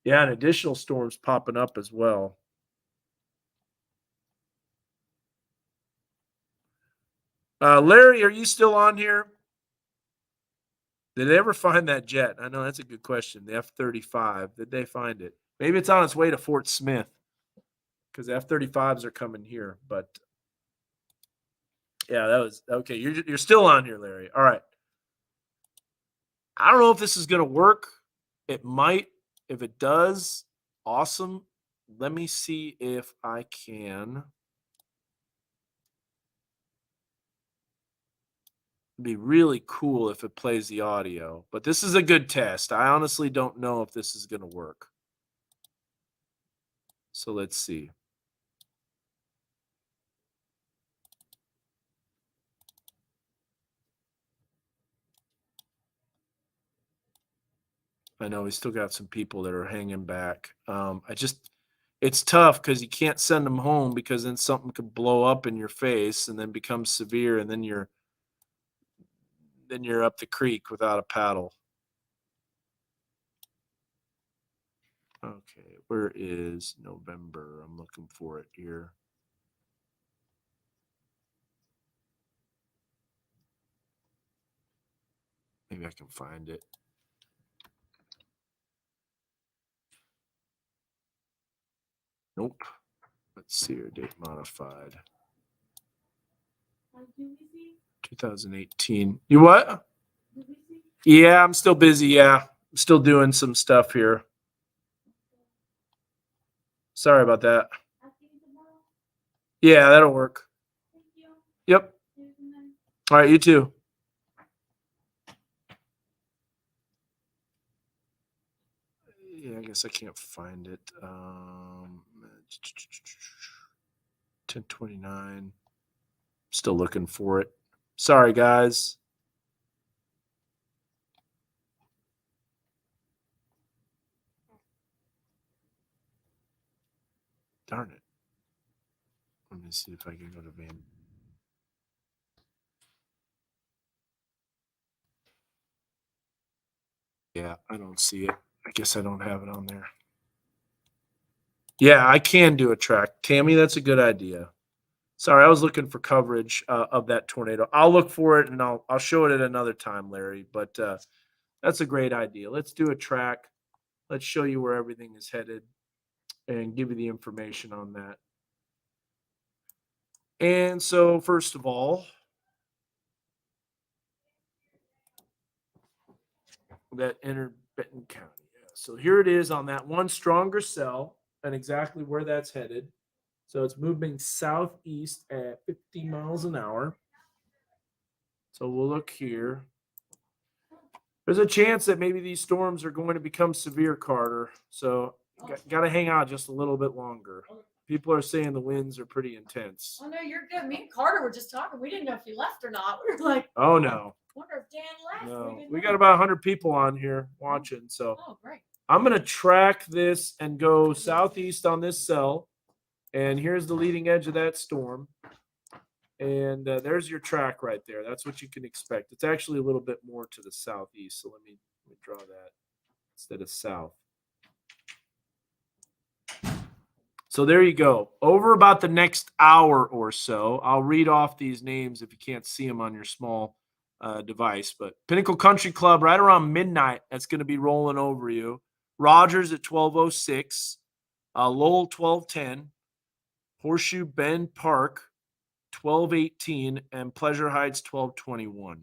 Yeah, and additional storms popping up as well. Larry, are you still on here? Did they ever find that jet? I know that's a good question. The F-35. Did they find it? Maybe it's on its way to Fort Smith because the F-35s are coming here. But yeah, that was okay. You're still on here, Larry. All right. I don't know if this is going to work. It might. If it does, awesome. Let me see if I can. It'd be really cool if it plays the audio, but this is a good test. I honestly don't know if this is going to work. So let's see. I know we still got some people that are hanging back. It's tough because you can't send them home because then something could blow up in your face and then become severe, and then you're up the creek without a paddle. Okay, where is November? I'm looking for it here. Maybe I can find it. Nope. Let's see your date modified. 2018. You what? Yeah, I'm still busy. Yeah, I'm still doing some stuff here. Sorry about that. Yeah, that'll work. Yep. All right, you too. Yeah, I guess I can't find it. 1029. Still looking for it. Sorry, guys. Darn it. Let me see if I can go to Van. Yeah, I don't see it. I guess I don't have it on there. Yeah, I can do a track. Tammy, that's a good idea. Sorry, I was looking for coverage of that tornado. I'll look for it and I'll show it at another time, Larry. But that's a great idea. Let's do a track. Let's show you where everything is headed and give you the information on that. And so, first of all, that entered Benton County. Yeah. So here it is on that one stronger cell and exactly where that's headed. So it's moving southeast at 50 miles an hour. So we'll look here. There's a chance that maybe these storms are going to become severe, Carter. So got to hang out just a little bit longer. People are saying the winds are pretty intense. Oh, no, you're good. Me and Carter were just talking. We didn't know if you left or not. We were like, oh, no. Wonder if Dan left. No, we got about 100 people on here watching. So great. I'm going to track this and go southeast on this cell. And here's the leading edge of that storm. And there's your track right there. That's what you can expect. It's actually a little bit more to the southeast. So let me draw that instead of south. So there you go. Over about the next hour or so, I'll read off these names if you can't see them on your small device. But Pinnacle Country Club right around midnight. That's going to be rolling over you. Rogers at 12:06. Lowell 12:10. Horseshoe Bend Park, 1218, and Pleasure Heights, 1221.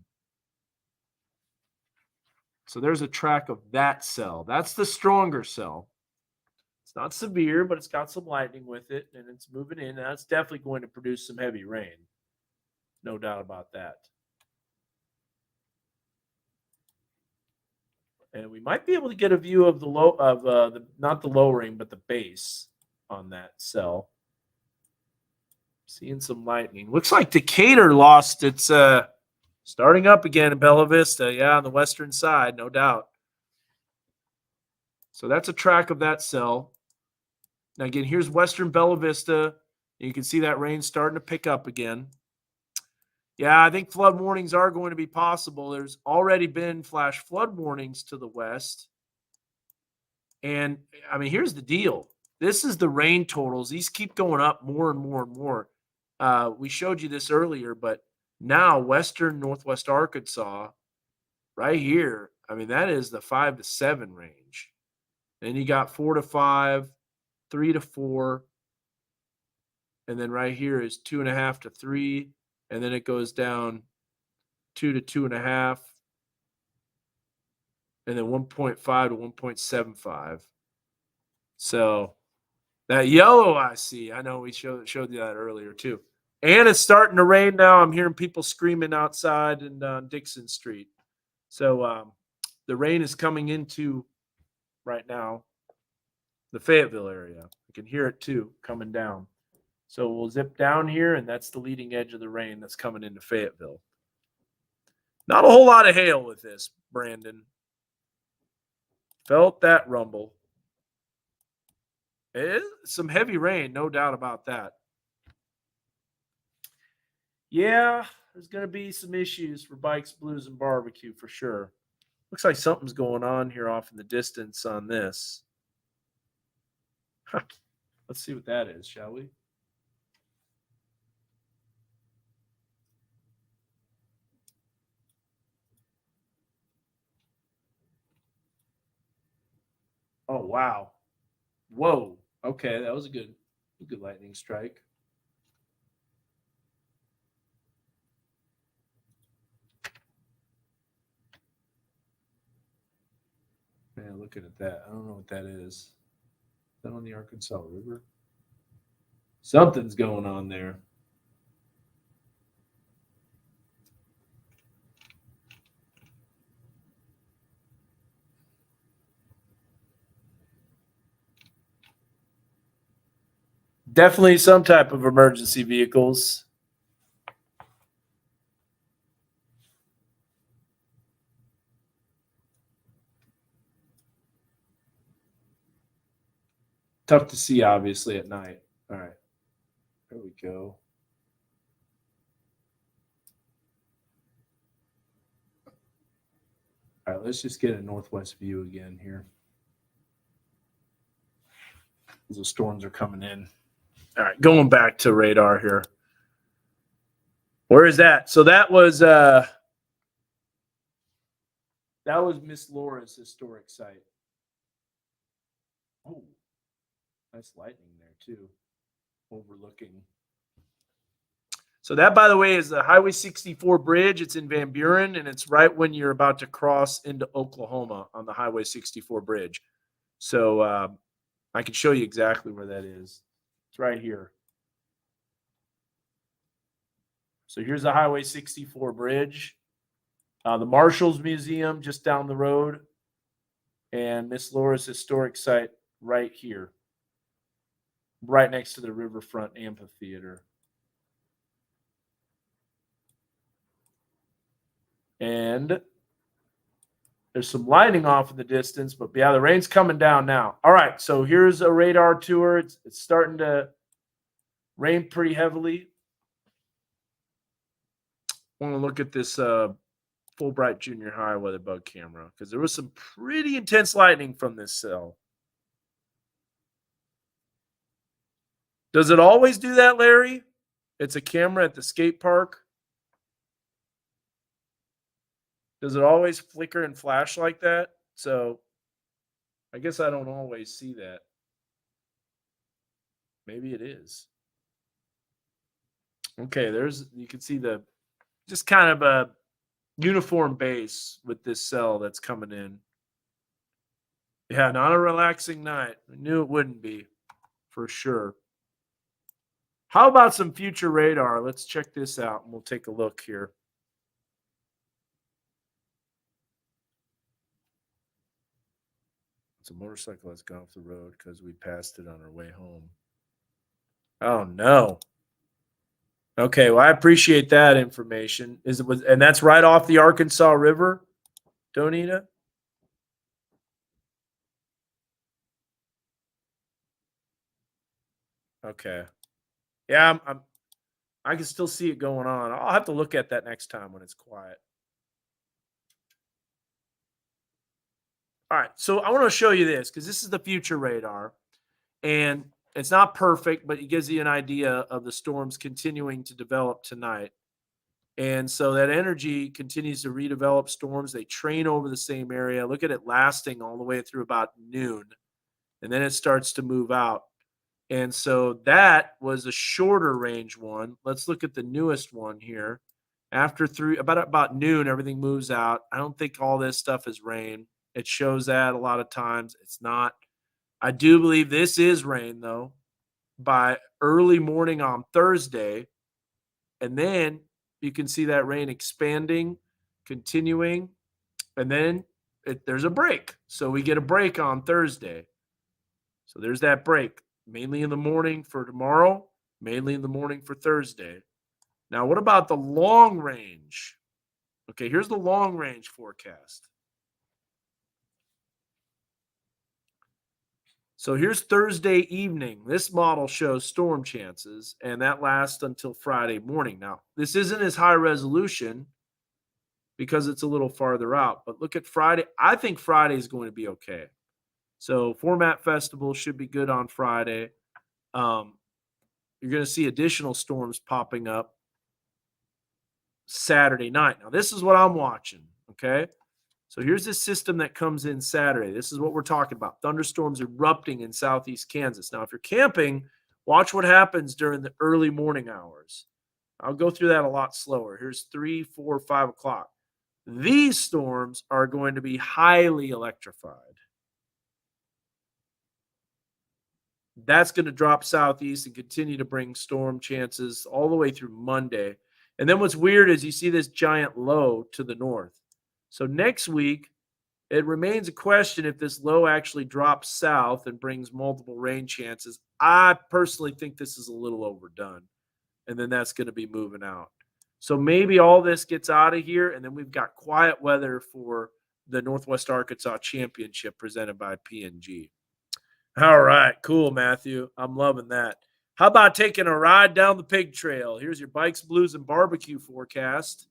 So there's a track of that cell. That's the stronger cell. It's not severe, but it's got some lightning with it, and it's moving in. That's definitely going to produce some heavy rain. No doubt about that. And we might be able to get a view of the not the lowering, but the base on that cell. Seeing some lightning. Looks like Decatur lost its starting up again in Bella Vista. Yeah, on the western side, no doubt. So that's a track of that cell. Now again, here's western Bella Vista. You can see that rain starting to pick up again. Yeah, I think flood warnings are going to be possible. There's already been flash flood warnings to the west. And I mean, here's the deal. This is the rain totals. These keep going up more and more and more. We showed you this earlier, but now western northwest Arkansas, right here, I mean, that is the 5 to 7 range. Then you got 4 to 5, 3 to 4. And then right here is 2.5 to 3. And then it goes down 2 to 2.5. And then 1.5 to 1.75. So that yellow I see, I know we showed you that earlier too. And it's starting to rain now. I'm hearing people screaming outside and on Dixon Street. So the rain is coming into right now the Fayetteville area. I can hear it too coming down. So we'll zip down here, and that's the leading edge of the rain that's coming into Fayetteville. Not a whole lot of hail with this, Brandon. Felt that rumble. It is some heavy rain, no doubt about that. Yeah, there's going to be some issues for Bikes, Blues, and Barbecue for sure. Looks like something's going on here off in the distance on this. Let's see what that is, shall we? Oh, wow. Whoa. Okay, that was a good lightning strike. Man, looking at that. I don't know what that is. Is that on the Arkansas River? Something's going on there. Definitely some type of emergency vehicles. Tough to see, obviously, at night. All right. There we go. All right, let's just get a northwest view again here. The storms are coming in. All right, going back to radar here. Where is that? So that was Miss Laura's historic site. Oh, nice lightning there too, overlooking. So that, by the way, is the Highway 64 bridge. It's in Van Buren, and it's right when you're about to cross into Oklahoma on the Highway 64 bridge. So I can show you exactly where that is. It's right here. So here's the Highway 64 bridge. The Marshall's Museum just down the road. And Miss Laura's historic site right here. Right next to the Riverfront Amphitheater. And there's some lightning off in the distance, but yeah, the rain's coming down now. All right, so here's a radar tour. It's starting to rain pretty heavily. I want to look at this Fulbright Junior High weather bug camera because there was some pretty intense lightning from this cell. Does it always do that, Larry? It's a camera at the skate park. Does it always flicker and flash like that? So I guess I don't always see that. Maybe it is. Okay, you can see just kind of a uniform base with this cell that's coming in. Yeah, not a relaxing night. I knew it wouldn't be, for sure. How about some future radar? Let's check this out and we'll take a look here. It's a motorcycle that's gone off the road because we passed it on our way home. Oh no. Okay, well I appreciate that information. And that's right off the Arkansas River, Donita? Okay. Yeah, I can still see it going on. I'll have to look at that next time when it's quiet. All right, so I want to show you this because this is the future radar, and it's not perfect, but it gives you an idea of the storms continuing to develop tonight. And so that energy continues to redevelop storms. They train over the same area. Look at it lasting all the way through about noon, and then it starts to move out. And so that was a shorter range one. Let's look at the newest one here. After about noon, everything moves out. I don't think all this stuff is rain. It shows that a lot of times. It's not. I do believe this is rain, though, by early morning on Thursday. And then you can see that rain expanding, continuing, and then there's a break. So we get a break on Thursday. So there's that break, mainly in the morning for tomorrow, mainly in the morning for Thursday. Now, what about the long range? Okay, here's the long range forecast. So here's Thursday evening. This model shows storm chances, and that lasts until Friday morning. Now, this isn't as high resolution because it's a little farther out, but look at Friday. I think Friday is going to be okay. So Format Festival should be good on Friday. You're going to see additional storms popping up Saturday night. Now, this is what I'm watching, okay? So here's this system that comes in Saturday. This is what we're talking about. Thunderstorms erupting in southeast Kansas. Now, if you're camping, watch what happens during the early morning hours. I'll go through that a lot slower. Here's 3, 4, 5 o'clock. These storms are going to be highly electrified. That's going to drop southeast and continue to bring storm chances all the way through Monday. And then what's weird is you see this giant low to the north. So next week, it remains a question if this low actually drops south and brings multiple rain chances. I personally think this is a little overdone. And then that's going to be moving out. So maybe all this gets out of here, and then we've got quiet weather for the Northwest Arkansas Championship presented by P&G. All right, cool, Matthew. I'm loving that. How about taking a ride down the pig trail? Here's your Bikes, Blues, and Barbecue forecast.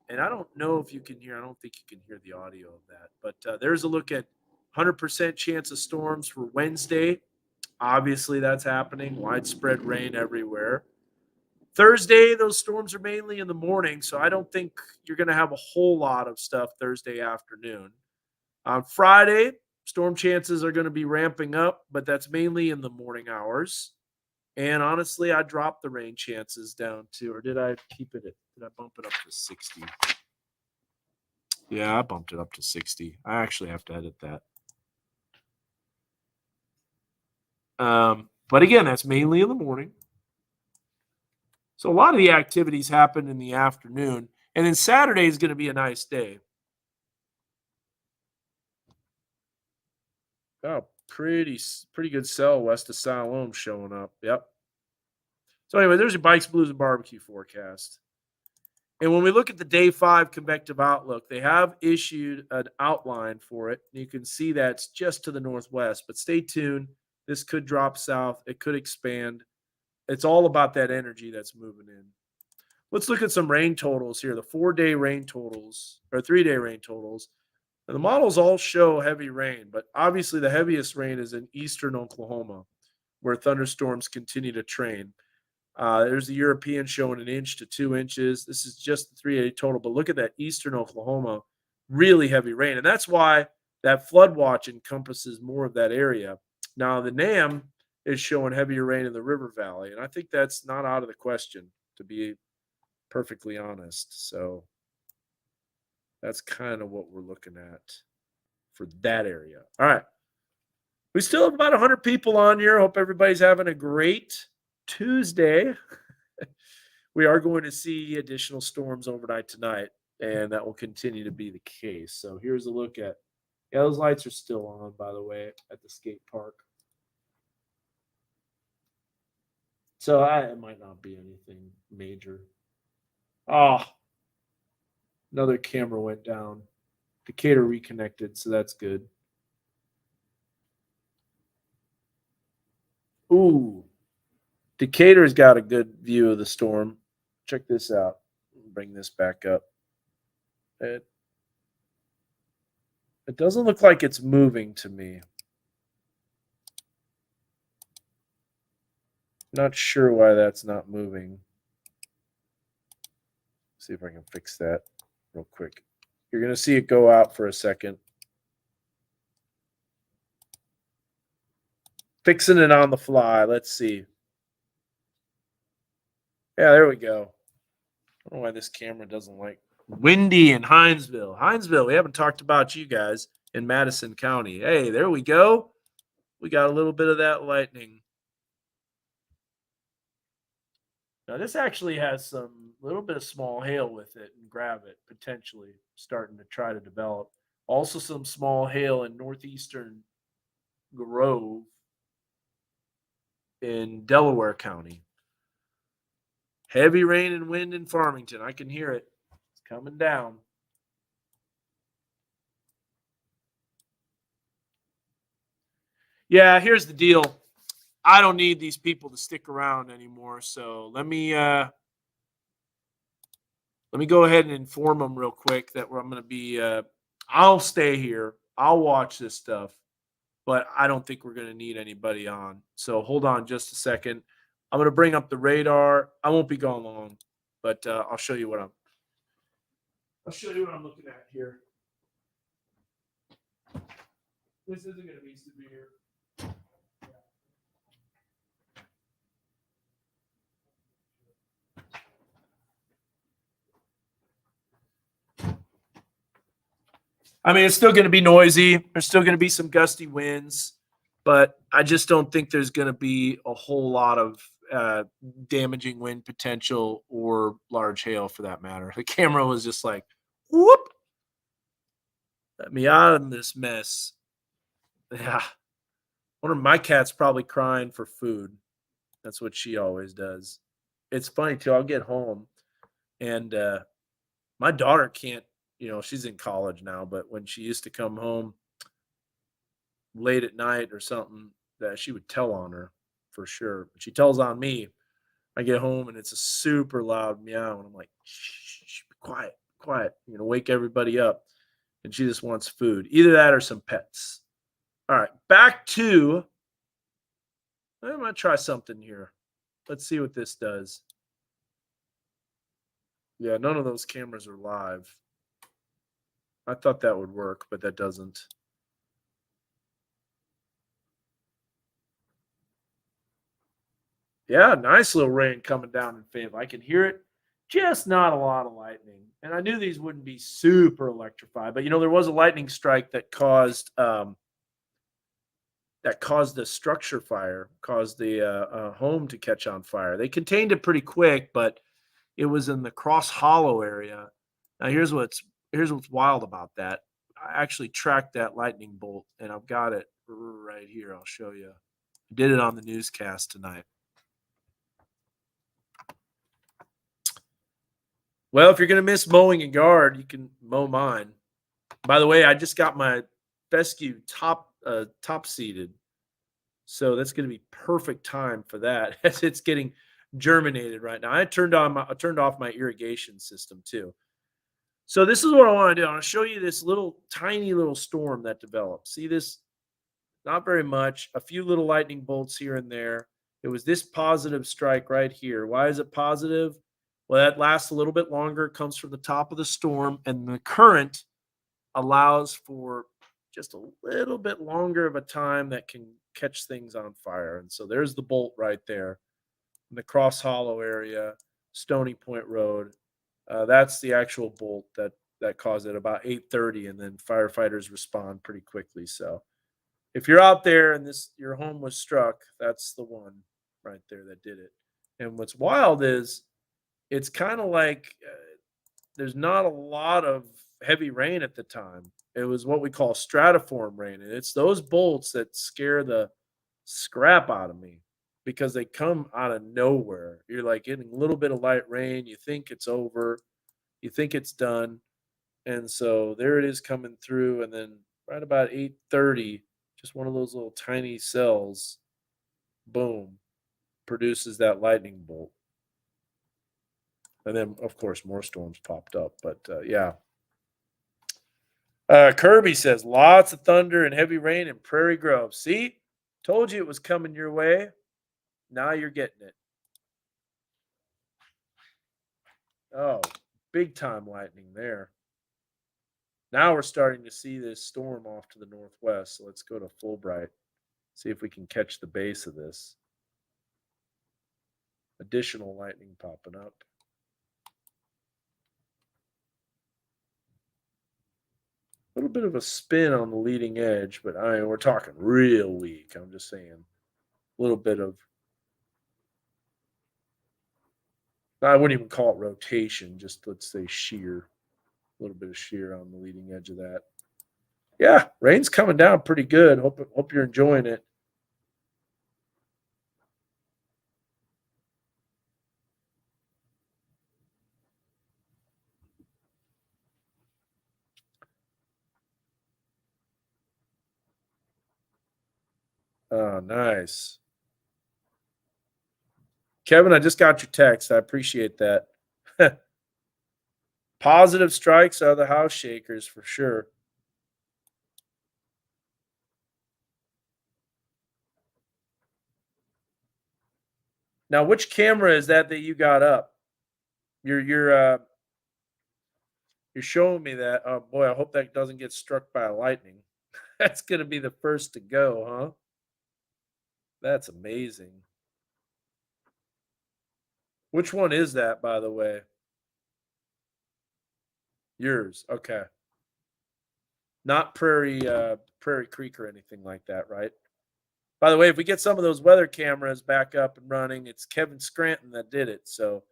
And I don't know if you can hear, I don't think you can hear the audio of that, but there's a look at 100% chance of storms for Wednesday. Obviously, that's happening. Widespread rain everywhere. Thursday, those storms are mainly in the morning, so I don't think you're going to have a whole lot of stuff Thursday afternoon. On Friday, storm chances are going to be ramping up, but that's mainly in the morning hours. And honestly, I dropped the rain chances down to, or did I keep it at, did I bump it up to 60? Yeah, I bumped it up to 60. I actually have to edit that. But again, that's mainly in the morning. So a lot of the activities happen in the afternoon. And then Saturday is going to be a nice day. Oh, pretty good sell west of Siloam showing up. Yep. So anyway, there's your Bikes, Blues, and Barbecue forecast. And when we look at the day 5 convective outlook, they have issued an outline for it. You can see that's just to the northwest, but stay tuned. This could drop south. It could expand. It's all about that energy that's moving in. Let's look at some rain totals here. The 4-day rain totals, or 3-day rain totals. And the models all show heavy rain, but obviously the heaviest rain is in eastern Oklahoma, where thunderstorms continue to train. There's the European showing 1 inch to 2 inches. This is just the 3-day total, but look at that eastern Oklahoma, really heavy rain. And that's why that flood watch encompasses more of that area. Now, the NAM is showing heavier rain in the river valley. And I think that's not out of the question, to be perfectly honest. So that's kind of what we're looking at for that area. All right. We still have about 100 people on here. Hope everybody's having a great Tuesday. We are going to see additional storms overnight tonight, and that will continue to be the case. So here's a look at, yeah, those lights are still on, by the way, at the skate park. So it might not be anything major. Oh, another camera went down. Decatur reconnected, so that's good. Ooh, Decatur's got a good view of the storm. Check this out. Bring this back up. It doesn't look like it's moving to me. Not sure why that's not moving. See if I can fix that real quick. You're going to see it go out for a second. Fixing it on the fly. Let's see. Yeah, there we go. I don't know why this camera doesn't like. Windy in Hinesville. Hinesville, we haven't talked about you guys in Madison County. Hey, there we go. We got a little bit of that lightning. Now, this actually has some little bit of small hail with it and gravity potentially starting to try to develop. Also, some small hail in northeastern Grove in Delaware County. Heavy rain and wind in Farmington. I can hear it. It's coming down. Yeah, here's the deal. I don't need these people to stick around anymore. So let me go ahead and inform them real quick that I'm going to be. I'll stay here. I'll watch this stuff, but I don't think we're going to need anybody on. So hold on just a second. I'm going to bring up the radar. I won't be gone long, but I'll show you what I'm looking at here. This isn't going to be severe. I mean, it's still going to be noisy. There's still going to be some gusty winds, but I just don't think there's going to be a whole lot of damaging wind potential or large hail for that matter. The camera was just like, whoop, let me out of this mess. Yeah. One of my cat's probably crying for food. That's what she always does. It's funny too. I'll get home and my daughter can't, she's in college now, but when she used to come home late at night or something, that she would tell on her for sure. But she tells on me. I get home and it's a super loud meow, and I'm like, shh, be quiet, quiet. Wake everybody up. And she just wants food. Either that or some pets. All right, back to. I'm gonna try something here. Let's see what this does. Yeah, none of those cameras are live. I thought that would work, but that doesn't. Yeah, nice little rain coming down in Fayetteville. I can hear it, just not a lot of lightning. And I knew these wouldn't be super electrified, but there was a lightning strike that caused the structure fire, caused the home to catch on fire. They contained it pretty quick, but it was in the Cross Hollow area. Now here's what's wild about that. I actually tracked that lightning bolt, and I've got it right here. I'll show you. I did it on the newscast tonight. Well, if you're going to miss mowing a yard, you can mow mine. By the way, I just got my fescue top seeded. So that's going to be perfect time for that as it's getting germinated right now. I turned off my irrigation system too. So this is what I want to do. I want to show you this tiny little storm that developed. See this? Not very much. A few little lightning bolts here and there. It was this positive strike right here. Why is it positive? Well, that lasts a little bit longer. It comes from the top of the storm, and the current allows for just a little bit longer of a time that can catch things on fire. And so there's the bolt right there in the Cross Hollow area, Stony Point Road. That's the actual bolt that caused it about 8:30, and then firefighters respond pretty quickly. So if you're out there and your home was struck, that's the one right there that did it. And what's wild is it's kind of like there's not a lot of heavy rain at the time. It was what we call stratiform rain, and it's those bolts that scare the scrap out of me because they come out of nowhere. You're like getting a little bit of light rain, you think it's over, you think it's done, and so there it is coming through, and then right about 8:30, just one of those little tiny cells, boom, produces that lightning bolt. And then, of course, more storms popped up. But yeah. Kirby says lots of thunder and heavy rain in Prairie Grove. See, told you it was coming your way. Now you're getting it. Oh, big time lightning there. Now we're starting to see this storm off to the northwest. So let's go to Fulbright, see if we can catch the base of this. Additional lightning popping up. A little bit of a spin on the leading edge, but I mean, we're talking real weak. I'm just saying. A little bit of, I wouldn't even call it rotation, just let's say shear. A little bit of shear on the leading edge of that. Yeah, rain's coming down pretty good. Hope you're enjoying it. Oh, nice. Kevin, I just got your text. I appreciate that. Positive strikes are the house shakers for sure. Now, which camera is that you got up? You're showing me that. Oh boy, I hope that doesn't get struck by lightning. That's gonna be the first to go, huh? That's amazing. Which one is that, by the way? Yours. Okay. Not Prairie Creek or anything like that, right? By the way, if we get some of those weather cameras back up and running, it's Kevin Scranton that did it, so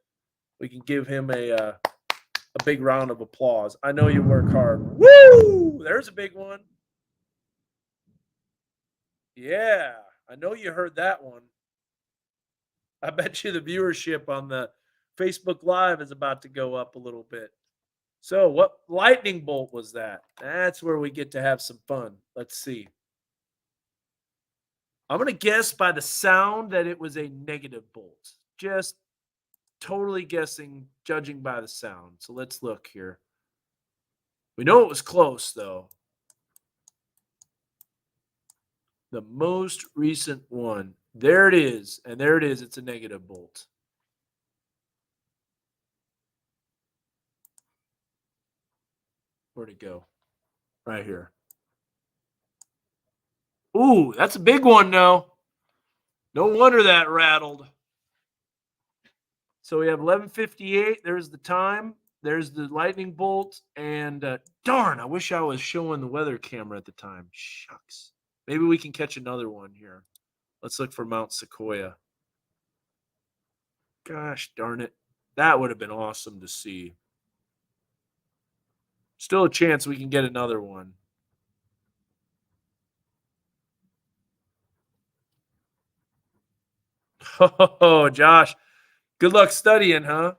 we can give him a big round of applause. I know you work hard. Woo! There's a big one. Yeah, I know you heard that one. I bet you the viewership on the Facebook Live is about to go up a little bit. So, what lightning bolt was that? That's where we get to have some fun. Let's see. I'm going to guess by the sound that it was a negative bolt. Just totally guessing, judging by the sound. So, let's look here. We know it was close, though. The most recent one. There it is. And there it is. It's a negative bolt. Where'd it go? Right here. Ooh, that's a big one now. No wonder that rattled. So we have 11:58. There's the time. There's the lightning bolt. And darn, I wish I was showing the weather camera at the time. Shucks. Maybe we can catch another one here. Let's look for Mount Sequoia. Gosh darn it. That would have been awesome to see. Still a chance we can get another one. Oh, Josh. Good luck studying, huh?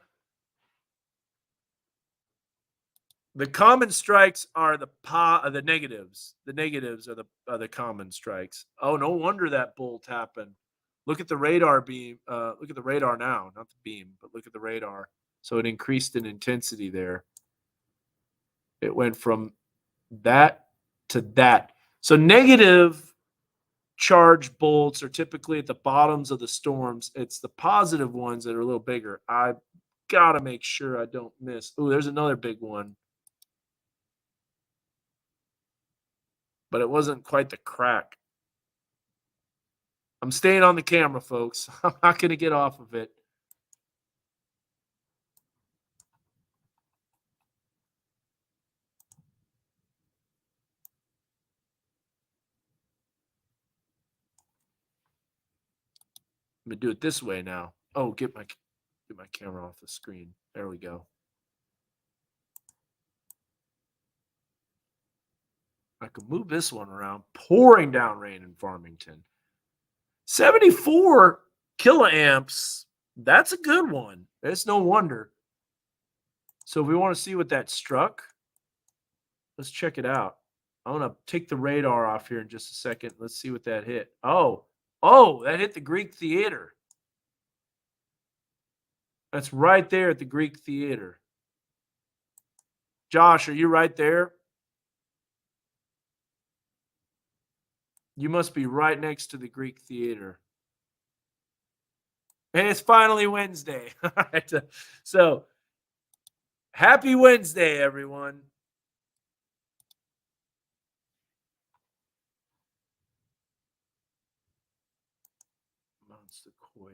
The common strikes are the negatives. The negatives are the common strikes. Oh, no wonder that bolt happened. Look at the radar beam. Look at the radar now, not the beam, but look at the radar. So it increased in intensity there. It went from that to that. So negative charge bolts are typically at the bottoms of the storms. It's the positive ones that are a little bigger. I gotta make sure I don't miss. Oh, there's another big one. But it wasn't quite the crack. I'm staying on the camera, folks. I'm not going to get off of it. I'm going to do it this way now. Oh, get my camera off the screen. There we go. I can move this one around. Pouring down rain in Farmington. 74 kiloamps. That's a good one. It's no wonder. So if we want to see what that struck, let's check it out. I'm going to take the radar off here in just a second. Let's see what that hit. Oh, that hit the Greek Theater. That's right there at the Greek Theater. Josh, are you right there? You must be right next to the Greek Theater. And it's finally Wednesday. All right. So, happy Wednesday, everyone. Mount Sequoia.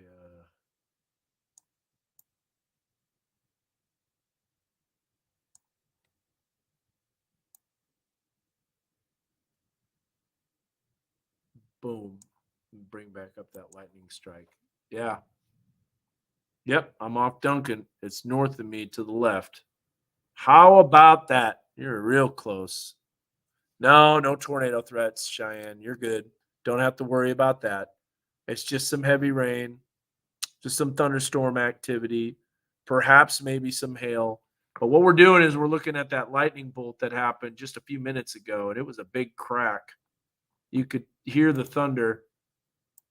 Boom. Bring back up that lightning strike. Yeah. Yep, I'm off Duncan. It's north of me to the left. How about that? You're real close. No tornado threats, Cheyenne. You're good. Don't have to worry about that. It's just some heavy rain, just some thunderstorm activity, perhaps maybe some hail. But what we're doing is we're looking at that lightning bolt that happened just a few minutes ago, and it was a big crack. You could hear the thunder.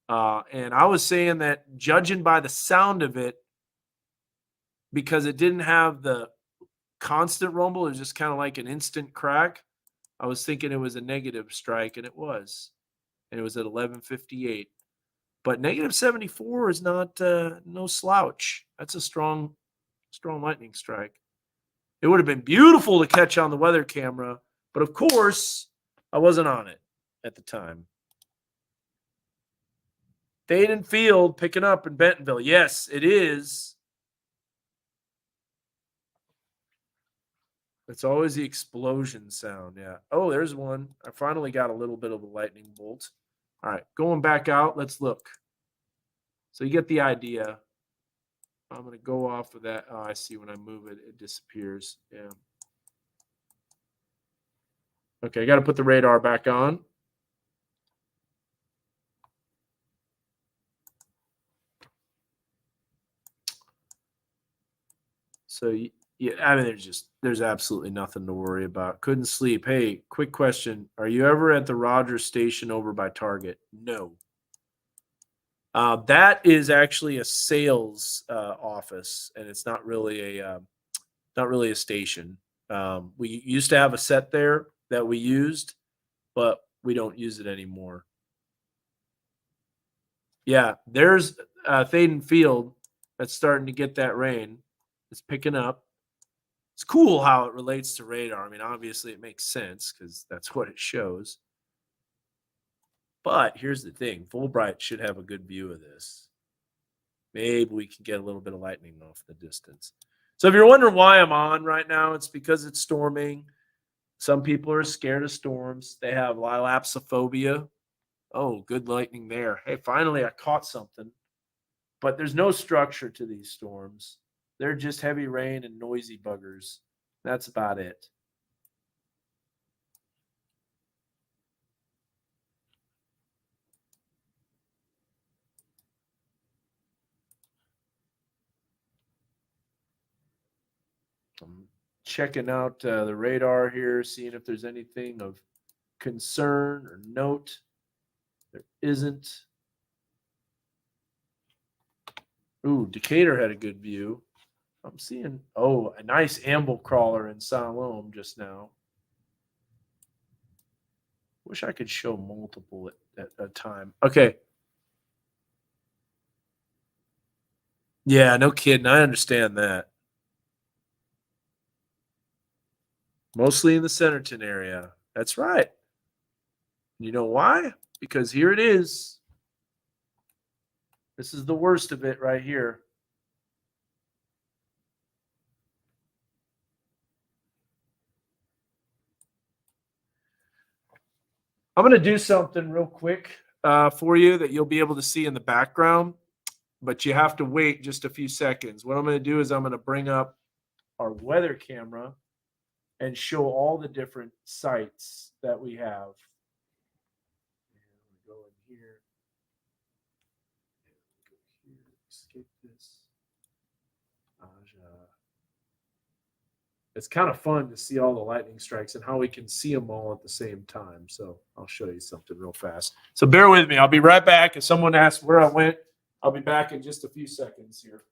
And I was saying that judging by the sound of it, because it didn't have the constant rumble, it was just kind of like an instant crack. I was thinking it was a negative strike, and it was. And it was at 11:58. But negative 74 is not no slouch. That's a strong lightning strike. It would have been beautiful to catch on the weather camera, but of course, I wasn't on it at the time. Thaden Field picking up in Bentonville. Yes, it is. It's always the explosion sound. Yeah. Oh, there's one. I finally got a little bit of a lightning bolt. All right, going back out. Let's look. So you get the idea. I'm going to go off of that. Oh, I see. When I move it, it disappears. Yeah. Okay, I got to put the radar back on. So, yeah, I mean, there's absolutely nothing to worry about. Couldn't sleep. Hey, quick question. Are you ever at the Rogers station over by Target? No. That is actually a sales office, and it's not really a station. We used to have a set there that we used, but we don't use it anymore. Yeah, there's Thaden Field that's starting to get that rain. It's picking up. It's cool how it relates to radar. I mean, obviously it makes sense because that's what it shows. But here's the thing. Fulbright should have a good view of this. Maybe we can get a little bit of lightning off the distance. So if you're wondering why I'm on right now, it's because it's storming. Some people are scared of storms. They have lilapsophobia. Oh, good lightning there. Hey, finally I caught something. But there's no structure to these storms. They're just heavy rain and noisy buggers. That's about it. I'm checking out the radar here, seeing if there's anything of concern or note. There isn't. Ooh, Decatur had a good view. I'm seeing, a nice amble crawler in Siloam just now. Wish I could show multiple at a time. Okay. Yeah, no kidding. I understand that. Mostly in the Centerton area. That's right. You know why? Because here it is. This is the worst of it right here. I'm going to do something real quick for you that you'll be able to see in the background, but you have to wait just a few seconds. What I'm going to do is I'm going to bring up our weather camera and show all the different sites that we have. And we go in here. And we go here. Skip this. Aja. It's kind of fun to see all the lightning strikes and how we can see them all at the same time. So I'll show you something real fast. So bear with me. I'll be right back. If someone asks where I went, I'll be back in just a few seconds here.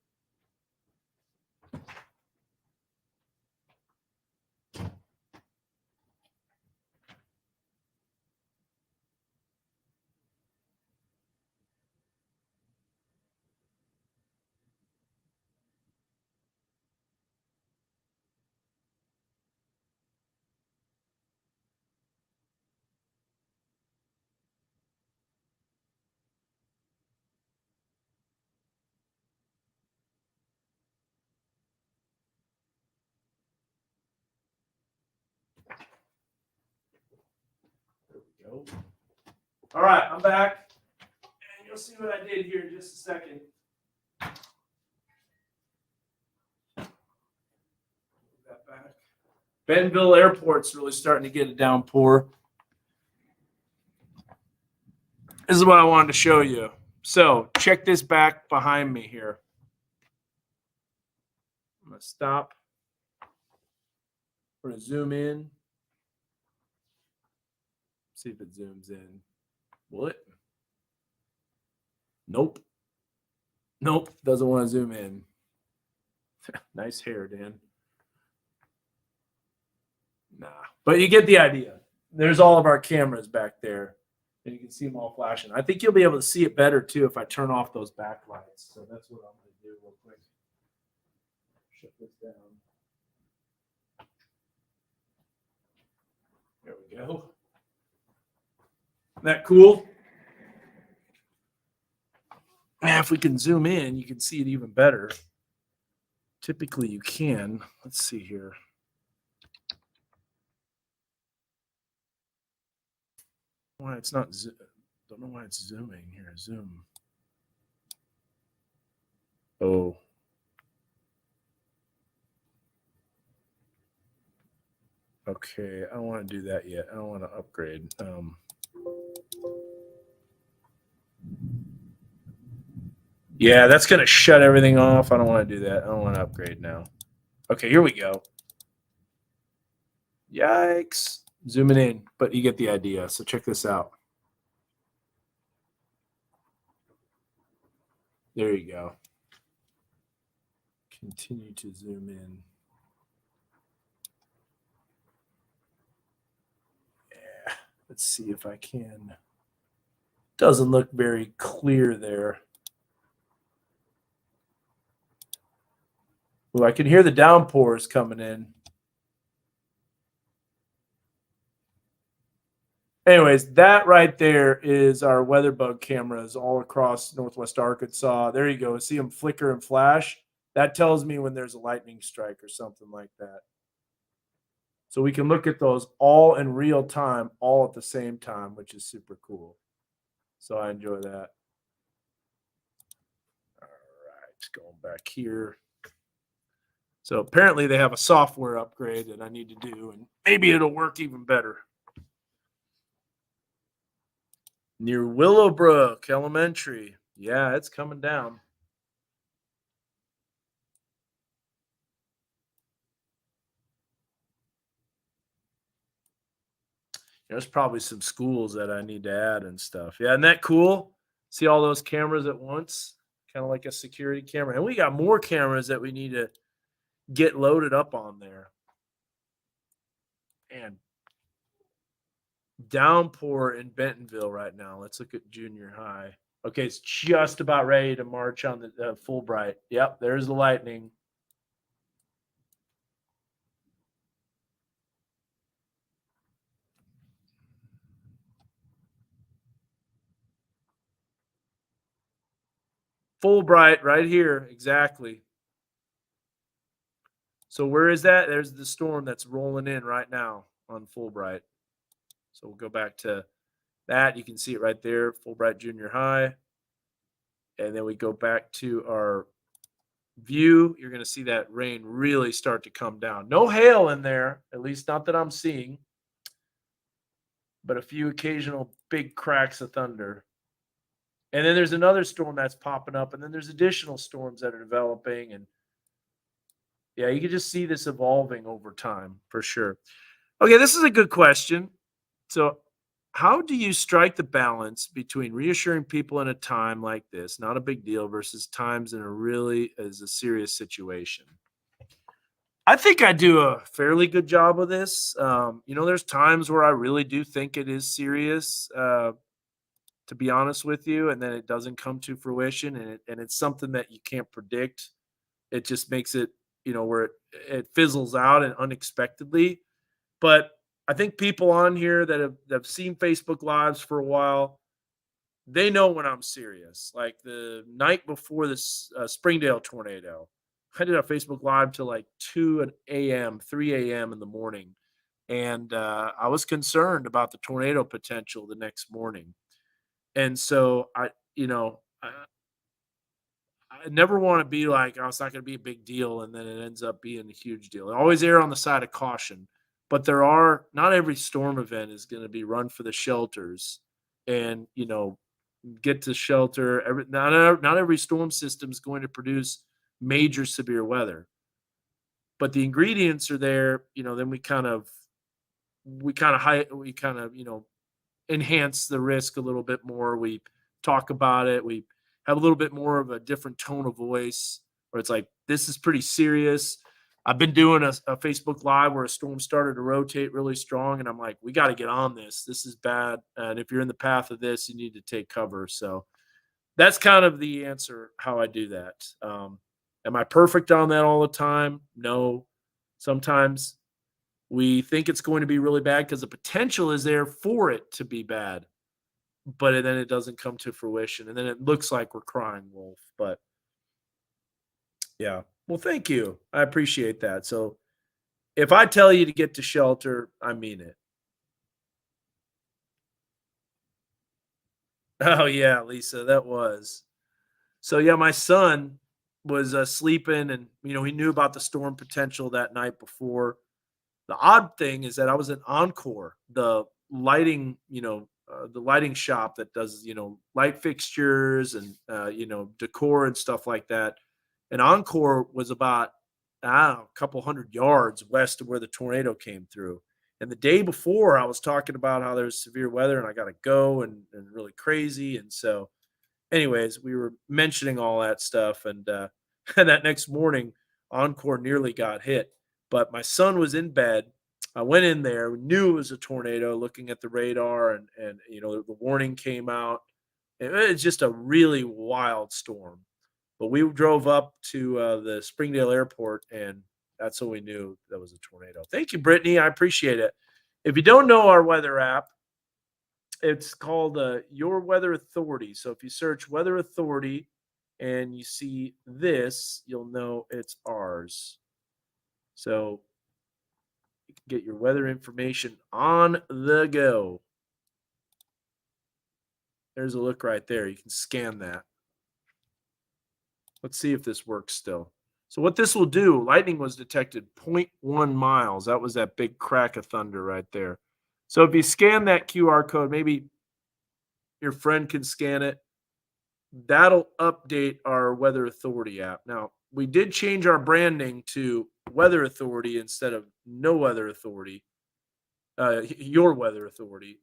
There we go. All right, I'm back. And you'll see what I did here in just a second. That back. Bentonville Airport's really starting to get a downpour. This is what I wanted to show you. So check this back behind me here. I'm going to stop. We're going to zoom in. See if it zooms in. Will it? Nope. Nope. Doesn't want to zoom in. Nice hair, Dan. Nah. But you get the idea. There's all of our cameras back there. And you can see them all flashing. I think you'll be able to see it better, too, if I turn off those backlights. So that's what I'm going to do real quick. Shut this down. There we go. Isn't that cool? Man, if we can zoom in, you can see it even better. Typically, you can. Let's see here. Why it's not? Don't know why it's zooming here. Zoom. Oh. Okay, I don't want to do that yet. I don't want to upgrade. Yeah, that's going to shut everything off. I don't want to do that. I don't want to upgrade now. Okay, here we go. Yikes. Zooming in, but you get the idea. So check this out. There you go. Continue to zoom in. Yeah, let's see if I can. Doesn't look very clear there. Oh, I can hear the downpours coming in. Anyways, that right there is our weather bug cameras all across Northwest Arkansas. There you go. See them flicker and flash? That tells me when there's a lightning strike or something like that. So we can look at those all in real time, all at the same time, which is super cool. So I enjoy that. All right, going back here. So apparently they have a software upgrade that I need to do, and maybe it'll work even better. Near Willowbrook Elementary. Yeah, it's coming down. There's probably some schools that I need to add and stuff. Yeah, isn't that cool? See all those cameras at once? Kind of like a security camera. And we got more cameras that we need to get loaded up on there. And downpour in Bentonville right now. Let's look at junior high. Okay, it's just about ready to march on the Fulbright. Yep, there's the lightning. Fulbright right here. Exactly. So where is that? There's the storm that's rolling in right now on Fulbright. So we'll go back to that. You can see it right there, Fulbright Junior High. And then we go back to our view. You're going to see that rain really start to come down. No hail in there, at least not that I'm seeing, but a few occasional big cracks of thunder. And then there's another storm that's popping up, and then there's additional storms that are developing. And yeah, you can just see this evolving over time for sure. Okay, this is a good question. So, how do you strike the balance between reassuring people in a time like this, not a big deal, versus times in a really is a serious situation? I think I do a fairly good job of this. There's times where I really do think it is serious, to be honest with you, and then it doesn't come to fruition, and it's something that you can't predict. It just makes it, where it fizzles out and unexpectedly. But I think people on here that have seen Facebook Lives for a while, they know when I'm serious. Like the night before this Springdale tornado, I did a Facebook Live till like 2 a.m., 3 a.m. in the morning. And I was concerned about the tornado potential the next morning. And so I never want to be like, oh, it's not going to be a big deal. And then it ends up being a huge deal. I always err on the side of caution. But not every storm event is going to be run for the shelters and, get to shelter. Not every storm system is going to produce major severe weather. But the ingredients are there, then we kind of enhance the risk a little bit more. We talk about it. We have a little bit more of a different tone of voice where it's like, this is pretty serious. I've been doing a Facebook Live where a storm started to rotate really strong, and I'm like, we got to get on this. This is bad. And if you're in the path of this, you need to take cover. So that's kind of the answer how I do that. Am I perfect on that all the time? No. Sometimes we think it's going to be really bad because the potential is there for it to be bad, but then it doesn't come to fruition. And then it looks like we're crying wolf. But yeah. Well, thank you. I appreciate that. So if I tell you to get to shelter, I mean it. Oh, yeah, Lisa, that was. So, yeah, my son was sleeping and, he knew about the storm potential that night before. The odd thing is that I was at Encore, the lighting shop that does, light fixtures and, decor and stuff like that. And Encore was about, I don't know, a couple hundred yards west of where the tornado came through. And the day before, I was talking about how there's severe weather and I got to go and really crazy. And so, anyways, we were mentioning all that stuff. And, and that next morning, Encore nearly got hit. But my son was in bed. I went in there, knew it was a tornado, looking at the radar, and the warning came out. It was just a really wild storm. But we drove up to the Springdale Airport, and that's when we knew that was a tornado. Thank you, Brittany. I appreciate it. If you don't know our weather app, it's called Your Weather Authority. So if you search Weather Authority and you see this, you'll know it's ours. So you can get your weather information on the go. There's a look right there. You can scan that. Let's see if this works still. So what this will do, lightning was detected 0.1 miles. That was that big crack of thunder right there. So if you scan that QR code, maybe your friend can scan it. That'll update our Weather Authority app. Now, we did change our branding to Weather Authority instead of No Weather Authority. Your Weather Authority.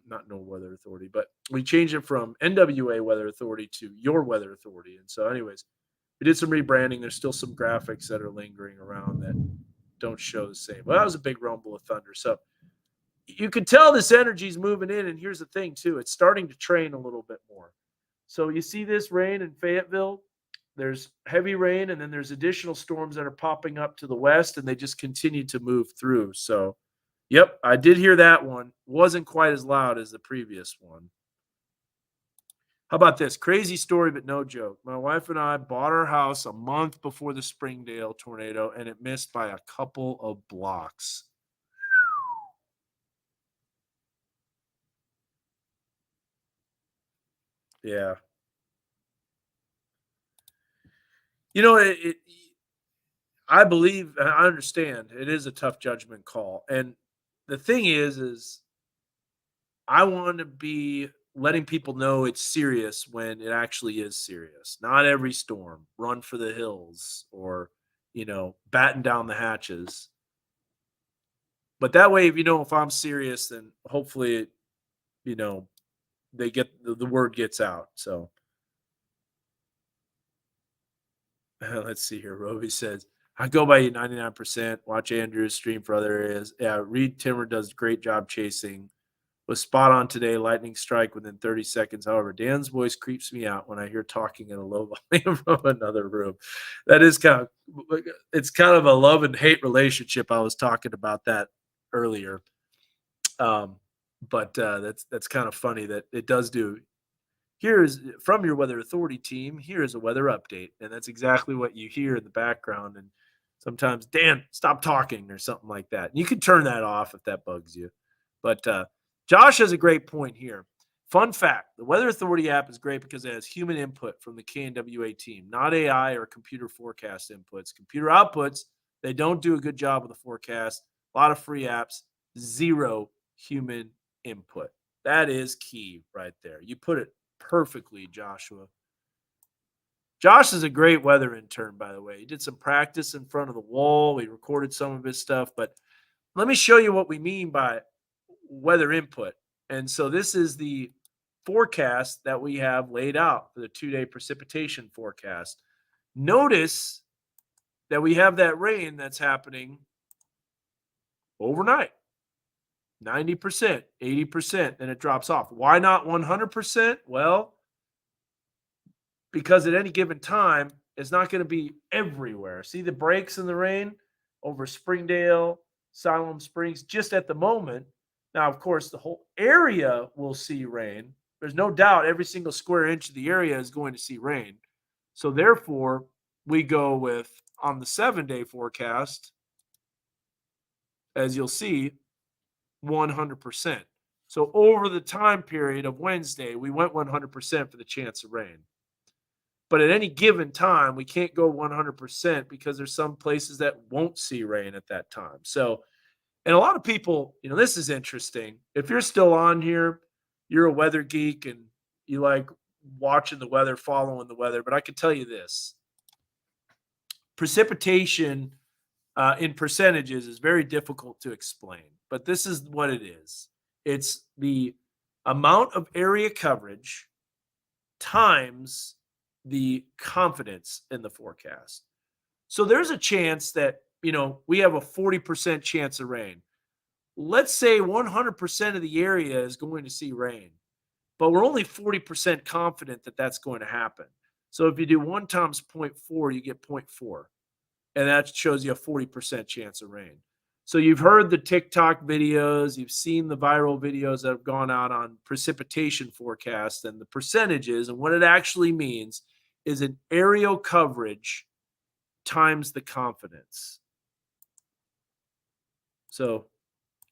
Not No Weather Authority, but we changed it from NWA Weather Authority to Your Weather Authority. And so, anyways, we did some rebranding. There's still some graphics that are lingering around that don't show the same. Well, that was a big rumble of thunder. So you can tell this energy is moving in. And here's the thing, too. It's starting to train a little bit more. So you see this rain in Fayetteville. There's heavy rain, and then there's additional storms that are popping up to the west, and they just continue to move through. So, yep, I did hear that one. Wasn't quite as loud as the previous one. How about this? Crazy story, but no joke. My wife and I bought our house a month before the Springdale tornado, and it missed by a couple of blocks. Yeah. You know, I believe, I understand it is a tough judgment call. And the thing is I want to be letting people know it's serious when it actually is serious. Not every storm, run for the hills or, batten down the hatches. But that way, if I'm serious, then hopefully, you know, they get the word gets out. So let's see here. Roby says, I go by you 99%. Watch Andrew's stream for other areas. Yeah, Reed Timmer does a great job chasing. Was spot on today. Lightning strike within 30 seconds. However, Dan's voice creeps me out when I hear talking in a low volume from another room. That is it's kind of a love and hate relationship. I was talking about that earlier. But that's kind of funny that it does do. Here is from your weather authority team. Here is a weather update, and that's exactly what you hear in the background. And sometimes, Dan, stop talking or something like that. You can turn that off if that bugs you. But Josh has a great point here. Fun fact: the Weather Authority app is great because it has human input from the KNWA team, not AI or computer forecast inputs. Computer outputs, they don't do a good job of the forecast. A lot of free apps, zero human input. That is key right there. You put it perfectly, Joshua. Josh is a great weather intern, by the way. He did some practice in front of the wall. He recorded some of his stuff, but let me show you what we mean by weather input. And so this is the forecast that we have laid out for the 2-day precipitation forecast. Notice that we have that rain that's happening overnight. 90%, 80%, then it drops off. Why not 100%? Well, because at any given time, it's not going to be everywhere. See the breaks in the rain over Springdale, Siloam Springs, just at the moment. Now, of course, the whole area will see rain. There's no doubt every single square inch of the area is going to see rain. So, therefore, we go with on the 7-day forecast, as you'll see, 100%. So, over the time period of Wednesday, we went 100% for the chance of rain. But at any given time, we can't go 100% because there's some places that won't see rain at that time. So, and a lot of people, this is interesting. If you're still on here, you're a weather geek and you like watching the weather, following the weather. But I can tell you this: precipitation in percentages is very difficult to explain. But this is what it is: it's the amount of area coverage times the confidence in the forecast. So there's a chance that, we have a 40% chance of rain. Let's say 100% of the area is going to see rain, but we're only 40% confident that that's going to happen. So if you do 1 times 0.4, you get 0.4. And that shows you a 40% chance of rain. So you've heard the TikTok videos, you've seen the viral videos that have gone out on precipitation forecasts and the percentages, and what it actually means is an aerial coverage times the confidence. So you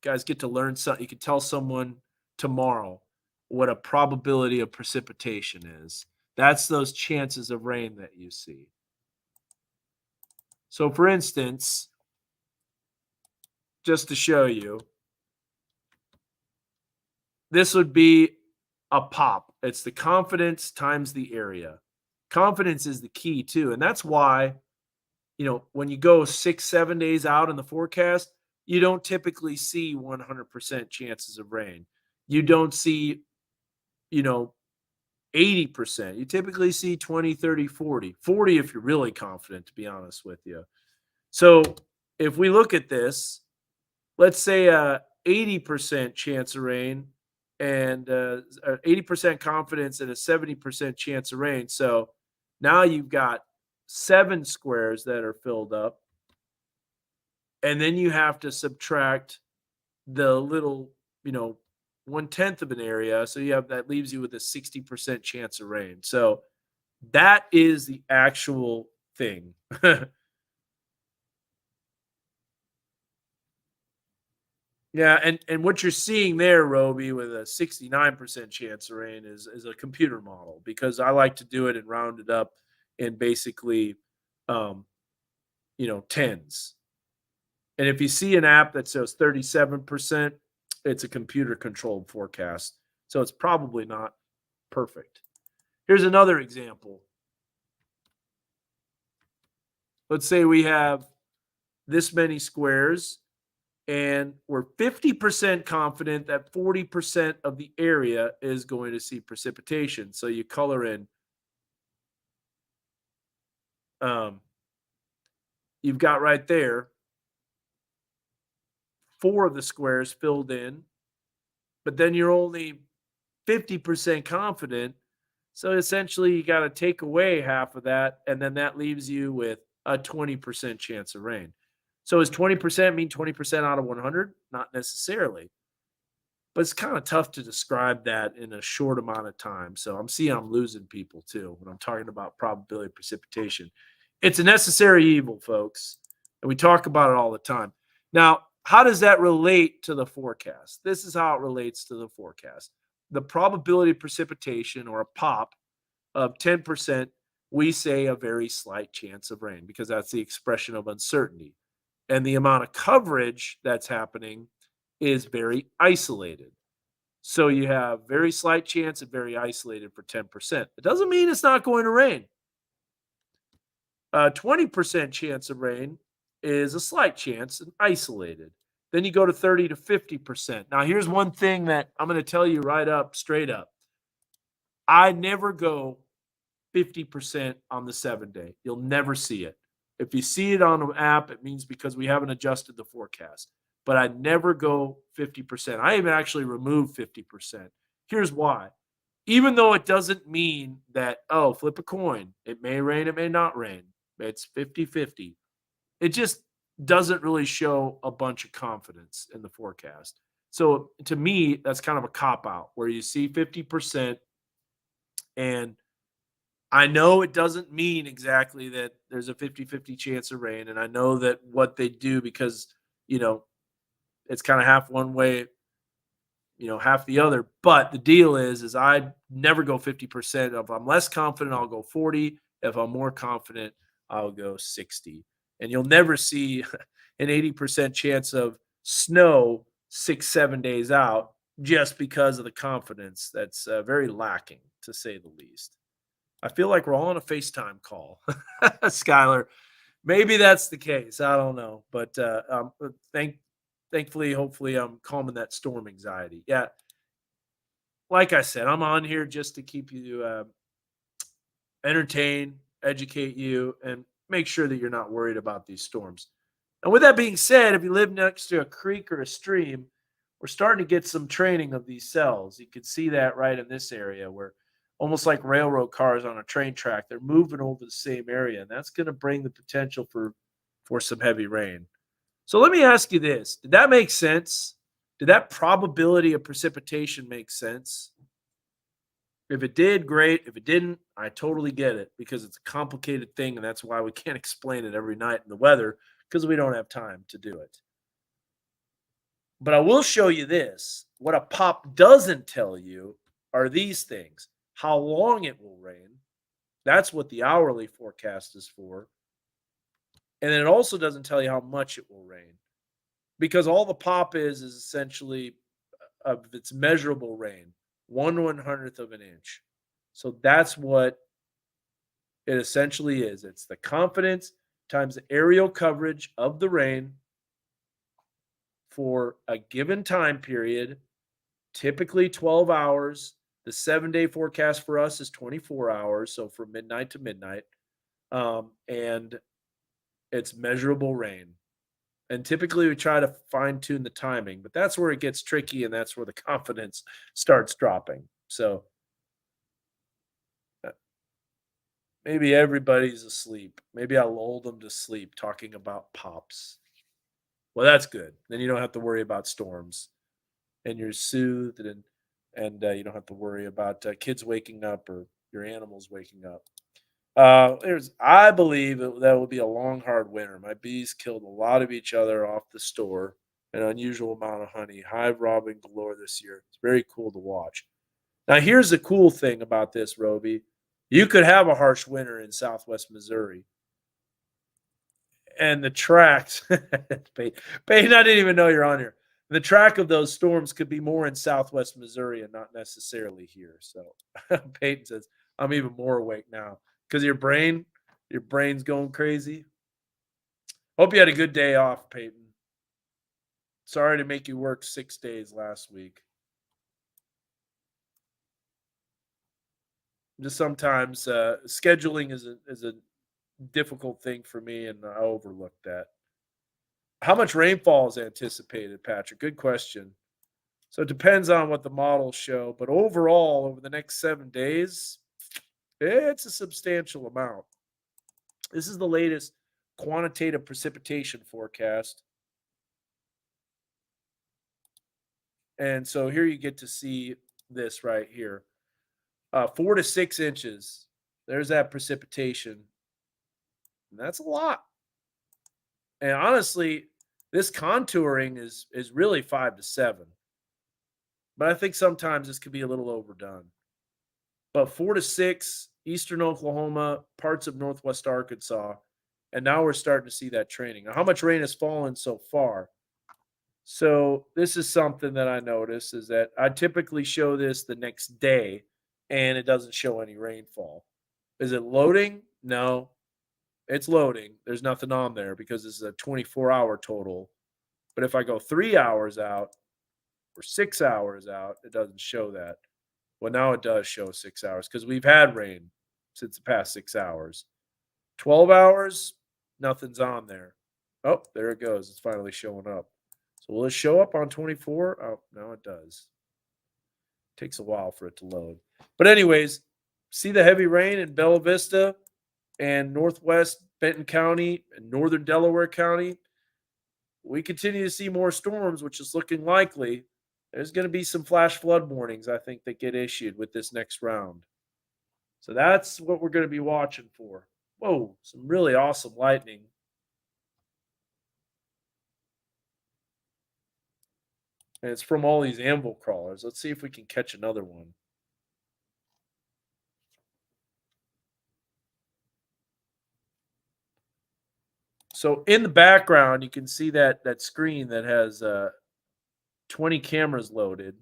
guys get to learn something. You can tell someone tomorrow what a probability of precipitation is. That's those chances of rain that you see. So for instance, just to show you, this would be a pop. It's the confidence times the area. Confidence is the key too. And that's why, when you go 6-7 days out in the forecast, you don't typically see 100% chances of rain. You don't see, 80%. You typically see 20, 30, 40. 40 if you're really confident, to be honest with you. So if we look at this, let's say 80% chance of rain and 80% confidence and a 70% chance of rain. So now you've got 7 squares that are filled up. And then you have to subtract the little, 1/10 of an area. So that leaves you with a 60% chance of rain. So that is the actual thing. Yeah, and what you're seeing there, Roby, with a 69% chance of rain is a computer model because I like to do it and round it up in basically um, tens. And if you see an app that says 37%, it's a computer controlled forecast. So it's probably not perfect. Here's another example. Let's say we have this many squares and we're 50% confident that 40% of the area is going to see precipitation. So you color in, you've got right there 4 of the squares filled in, but then you're only 50% confident. So essentially, you got to take away half of that, and then that leaves you with a 20% chance of rain. So does 20% mean 20% out of 100? Not necessarily. But it's kind of tough to describe that in a short amount of time. So I'm seeing I'm losing people too when I'm talking about probability of precipitation. It's a necessary evil, folks, and we talk about it all the time. Now, how does that relate to the forecast? This is how it relates to the forecast. The probability of precipitation, or a POP, of 10%, we say a very slight chance of rain because that's the expression of uncertainty. And the amount of coverage that's happening is very isolated. So you have very slight chance and very isolated for 10%. It doesn't mean it's not going to rain. 20% chance of rain is a slight chance and isolated. Then you go to 30 to 50%. Now, here's one thing that I'm going to tell you right up, straight up. I never go 50% on the 7-day. You'll never see it. If you see it on an app, it means because we haven't adjusted the forecast. But I never go 50%. I even actually remove 50%. Here's why. Even though it doesn't mean that, oh, flip a coin, it may rain, it may not rain. It's 50-50. It just doesn't really show a bunch of confidence in the forecast. So to me, that's kind of a cop out where you see 50% and I know it doesn't mean exactly that there's a 50-50 chance of rain. And I know that what they do because, it's kind of half one way, half the other. But the deal is I never go 50%. If I'm less confident, I'll go 40. If I'm more confident, I'll go 60. And you'll never see an 80% chance of snow 6-7 days out just because of the confidence that's very lacking, to say the least. I feel like we're all on a FaceTime call, Skylar. Maybe that's the case. I don't know, but thankfully, hopefully, I'm calming that storm anxiety. Yeah, like I said, I'm on here just to keep you entertained, educate you, and make sure that you're not worried about these storms. And with that being said, if you live next to a creek or a stream, we're starting to get some training of these cells. You can see that right in this area where almost like railroad cars on a train track, they're moving over the same area, and that's going to bring the potential for some heavy rain. So let me ask you this. Did that make sense? Did that probability of precipitation make sense? If it did, great. If it didn't, I totally get it because it's a complicated thing, and that's why we can't explain it every night in the weather because we don't have time to do it. But I will show you this. What a POP doesn't tell you are these things. How long it will rain. That's what the hourly forecast is for. And then it also doesn't tell you how much it will rain. Because all the POP is essentially of its measurable rain, 1/100th of an inch. So that's what it essentially is. It's the confidence times the aerial coverage of the rain for a given time period, typically 12 hours. The 7-day forecast for us is 24 hours, so from midnight to midnight. And it's measurable rain. And typically we try to fine tune the timing, but that's where it gets tricky and that's where the confidence starts dropping. So maybe everybody's asleep. Maybe I'll lull them to sleep talking about pops. Well, that's good. Then you don't have to worry about storms. and you're soothed, and you don't have to worry about kids waking up or your animals waking up. I believe that will be a long, hard winter. My bees killed a lot of each other off the store, an unusual amount of honey, hive robbing galore this year. It's very cool to watch. Now, here's the cool thing about this, Roby. You could have a harsh winter in Southwest Missouri, and the tracks. Peyton, I didn't even know you're on here. The track of those storms could be more in Southwest Missouri and not necessarily here. So Peyton says, "I'm even more awake now because your brain's going crazy." Hope you had a good day off, Peyton. Sorry to make you work 6 days last week. Just sometimes scheduling is a difficult thing for me, and I overlook that. How much rainfall is anticipated, Patrick? Good question. So it depends on what the models show, but overall, over the next 7 days, it's a substantial amount. This is the latest quantitative precipitation forecast. And so here you get to see this right here. 4 to 6 inches. There's that precipitation. And that's a lot. And honestly, this contouring is really 5 to 7. But I think sometimes this could be a little overdone. But 4 to 6, eastern Oklahoma, parts of northwest Arkansas. And now we're starting to see that training. Now, how much rain has fallen so far? So this is something that I notice is that I typically show this the next day, and it doesn't show any rainfall. Is it loading? No, it's loading. There's nothing on there because this is a 24-hour total. But if I go 3 hours out or 6 hours out, it doesn't show that. Well, now it does show 6 hours because we've had rain since the past 6 hours. 12 hours, nothing's on there. Oh, there it goes. It's finally showing up. So will it show up on 24? Oh, no, it does. Takes a while for it to load. But anyways, see the heavy rain in Bella Vista and northwest Benton County and northern Delaware County. We continue to see more storms, which is looking likely. There's going to be some flash flood warnings, I think, that get issued with this next round. So that's what we're going to be watching for. Whoa, some really awesome lightning. And it's from all these anvil crawlers. Let's see if we can catch another one. So in the background, you can see that screen that has 20 cameras loaded.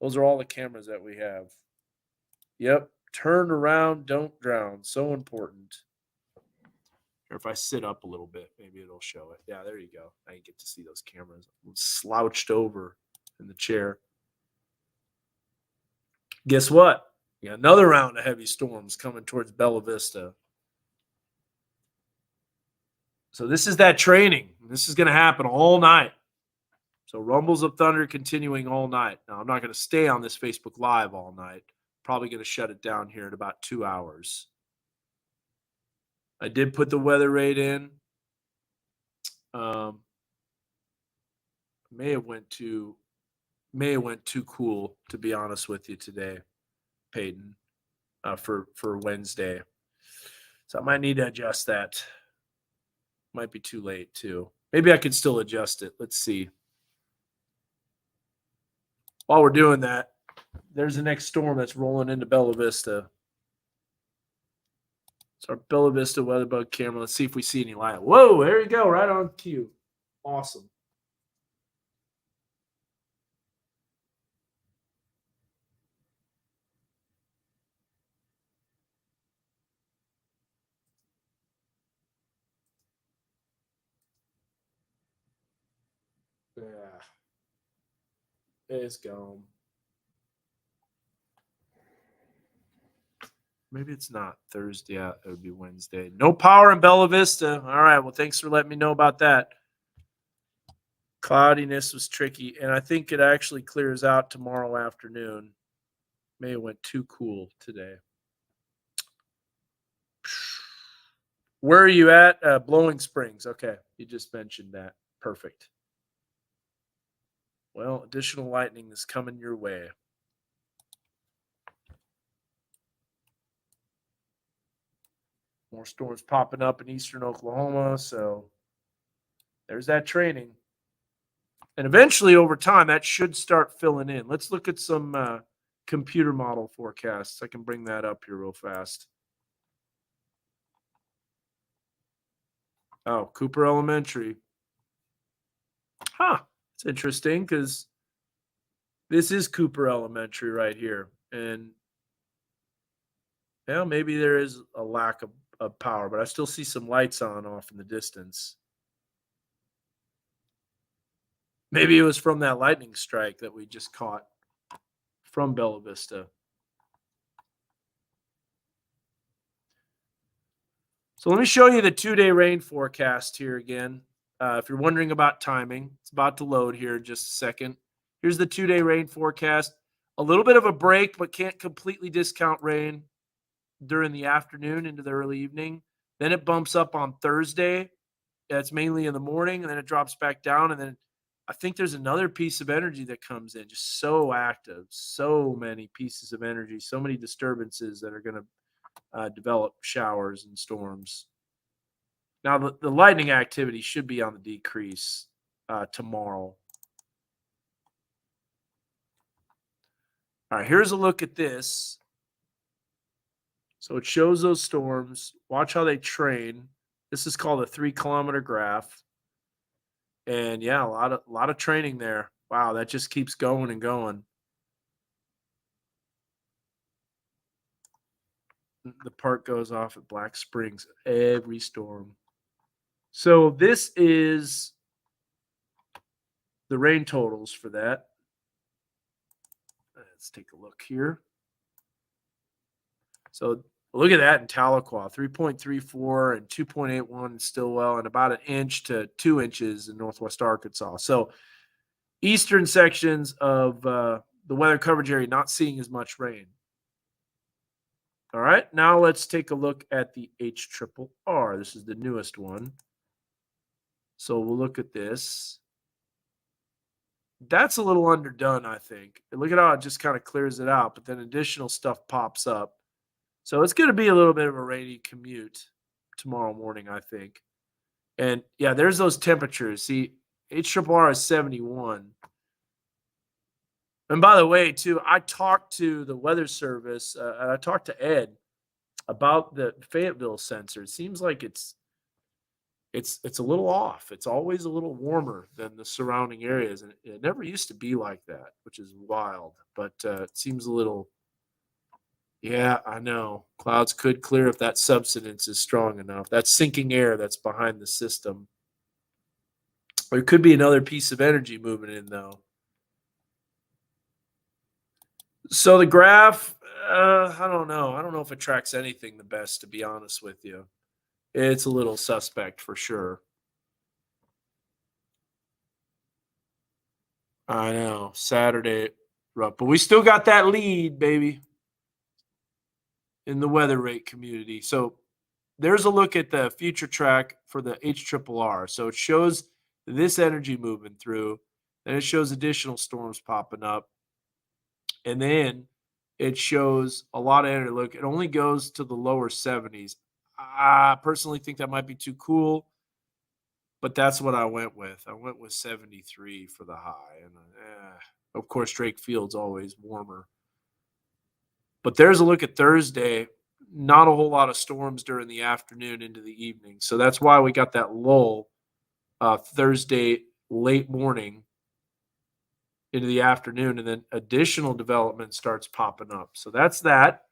Those are all the cameras that we have. Yep. Turn around, don't drown. So important. Or if I sit up a little bit, maybe it'll show it. Yeah, there you go. Now you get to see those cameras. I'm slouched over in the chair. Guess what? You got another round of heavy storms coming towards Bella Vista. So this is that training. This is going to happen all night. So rumbles of thunder continuing all night. Now, I'm not going to stay on this Facebook Live all night. Probably going to shut it down here in about 2 hours. I did put the weather rate in. May have went too cool, to be honest with you today, Peyton, for Wednesday. So I might need to adjust that. Might be too late too. Maybe I could still adjust it. Let's see. While we're doing that, there's the next storm that's rolling into Bella Vista. It's our Bella Vista weather bug camera. Let's see if we see any light. Whoa, there you go. Right on cue. Awesome. Yeah. It's gone. Maybe it's not Thursday. Yeah, it would be Wednesday. No power in Bella Vista. All right. Well, thanks for letting me know about that. Cloudiness was tricky, and I think it actually clears out tomorrow afternoon. May have went too cool today. Where are you at? Blowing Springs. Okay. You just mentioned that. Perfect. Well, additional lightning is coming your way. More storms popping up in eastern Oklahoma, so there's that training. And eventually, over time, that should start filling in. Let's look at some computer model forecasts. I can bring that up here real fast. Oh, Cooper Elementary. Huh. It's interesting because this is Cooper Elementary right here. And yeah, maybe there is a lack of power, but I still see some lights on off in the distance. Maybe it was from that lightning strike that we just caught from Bella Vista. So let me show you the 2-day rain forecast here again. If you're wondering about timing, it's about to load here in just a second. Here's the 2-day rain forecast. A little bit of a break, but can't completely discount rain during the afternoon into the early evening. Then it bumps up on Thursday. That's mainly in the morning, and then it drops back down. And then I think there's another piece of energy that comes in, just so active, so many pieces of energy, so many disturbances that are going to develop showers and storms. Now, the lightning activity should be on the decrease tomorrow. All right, here's a look at this. So it shows those storms. Watch how they train. This is called a 3-kilometer graph. And yeah, a lot of training there. Wow, that just keeps going and going. The park goes off at Black Springs every storm. So this is the rain totals for that. Let's take a look here. So look at that in Tahlequah, 3.34 and 2.81 in Stillwell, and about 1 inch to 2 inches in Northwest Arkansas. So eastern sections of the weather coverage area not seeing as much rain. All right, now let's take a look at the HRRR. This is the newest one. So we'll look at this. That's a little underdone, I think. And look at how it just kind of clears it out, but then additional stuff pops up. So it's going to be a little bit of a rainy commute tomorrow morning, I think. And yeah, there's those temperatures. See, HRRR is 71. And by the way, too, I talked to the Weather Service and I talked to Ed about the Fayetteville sensor. It seems like it's a little off. It's always a little warmer than the surrounding areas, and it never used to be like that, which is wild. But it seems a little. Yeah, I know. Clouds could clear if that subsidence is strong enough. That's sinking air that's behind the system. There could be another piece of energy moving in, though. So the graph, I don't know. I don't know if it tracks anything the best, to be honest with you. It's a little suspect for sure. I know. Saturday, rough. But we still got that lead, baby, in the weather rate community. So there's a look at the future track for the HRRR. So it shows this energy moving through, and it shows additional storms popping up. And then it shows a lot of energy. Look, it only goes to the lower 70s. I personally think that might be too cool, but that's what I went with. I went with 73 for the high. And of course, Drake Field's always warmer. But there's a look at Thursday. Not a whole lot of storms during the afternoon into the evening. So that's why we got that lull Thursday late morning into the afternoon, and then additional development starts popping up. So that's that.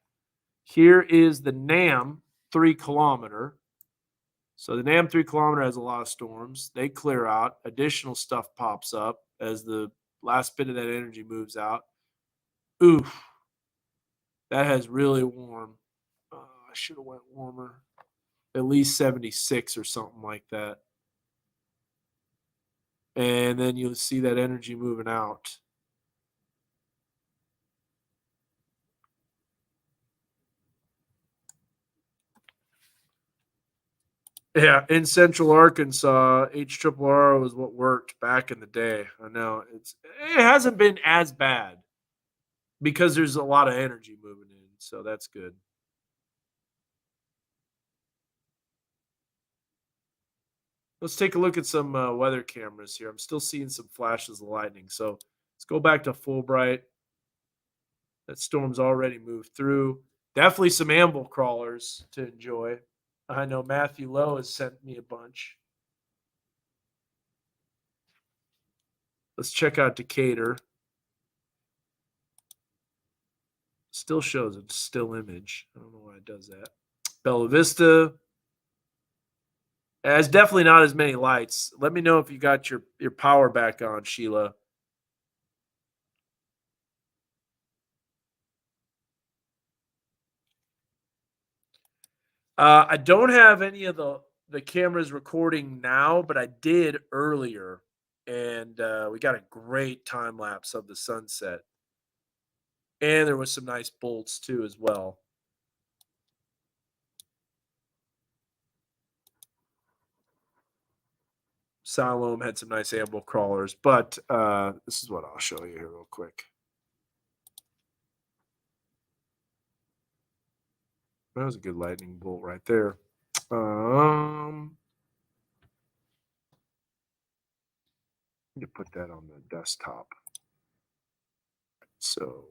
Here is the NAM 3-kilometer. So the NAM 3-kilometer has a lot of storms. They clear out. Additional stuff pops up as the last bit of that energy moves out. Oof. That has really warm. I should have went warmer. At least 76 or something like that. And then you'll see that energy moving out. Yeah, in Central Arkansas, HRRR was what worked back in the day. I know it hasn't been as bad because there's a lot of energy moving in, so that's good. Let's take a look at some weather cameras here. I'm still seeing some flashes of lightning, so let's go back to Fulbright. That storm's already moved through. Definitely some amble crawlers to enjoy. I know Matthew Lowe has sent me a bunch. Let's check out Decatur. Still shows a still image. I don't know why it does that. Bella Vista. It's definitely not as many lights. Let me know if you got your power back on, Sheila. I don't have any of the cameras recording now, but I did earlier, and we got a great time lapse of the sunset, and there was some nice bolts too as well. Siloam had some nice amble crawlers, but this is what I'll show you here real quick. That was a good lightning bolt right there. Need to put that on the desktop. So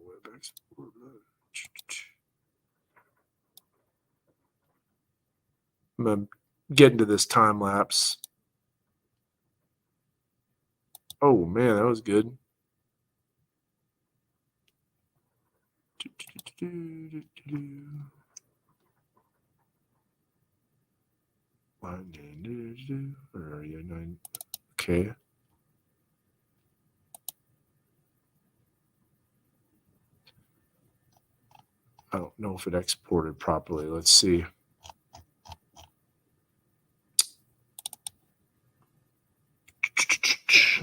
I'm gonna get into this time lapse. Oh man, that was good. Where are you? Okay. I don't know if it exported properly. Let's see.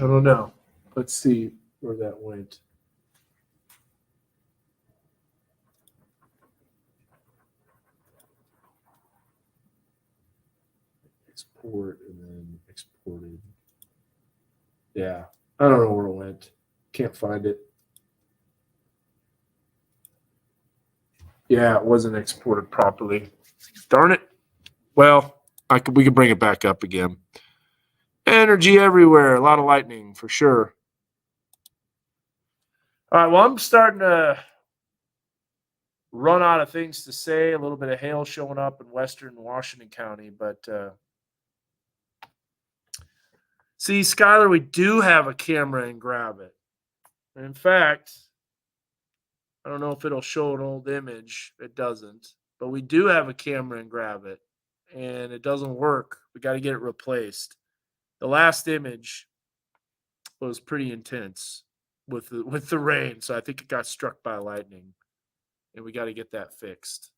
I don't know. Let's see where that went. Export and then exported. Yeah. I don't know where it went. Can't find it. Yeah, it wasn't exported properly. Darn it. Well, we could bring it back up again. Energy everywhere. A lot of lightning for sure. All right. Well, I'm starting to run out of things to say. A little bit of hail showing up in western Washington County, but see, Skylar, we do have a camera and grab it. In fact, I don't know if it'll show an old image. It doesn't, but we do have a camera and grab it, and it doesn't work. We got to get it replaced. The last image was pretty intense with the rain, so I think it got struck by lightning, and we got to get that fixed.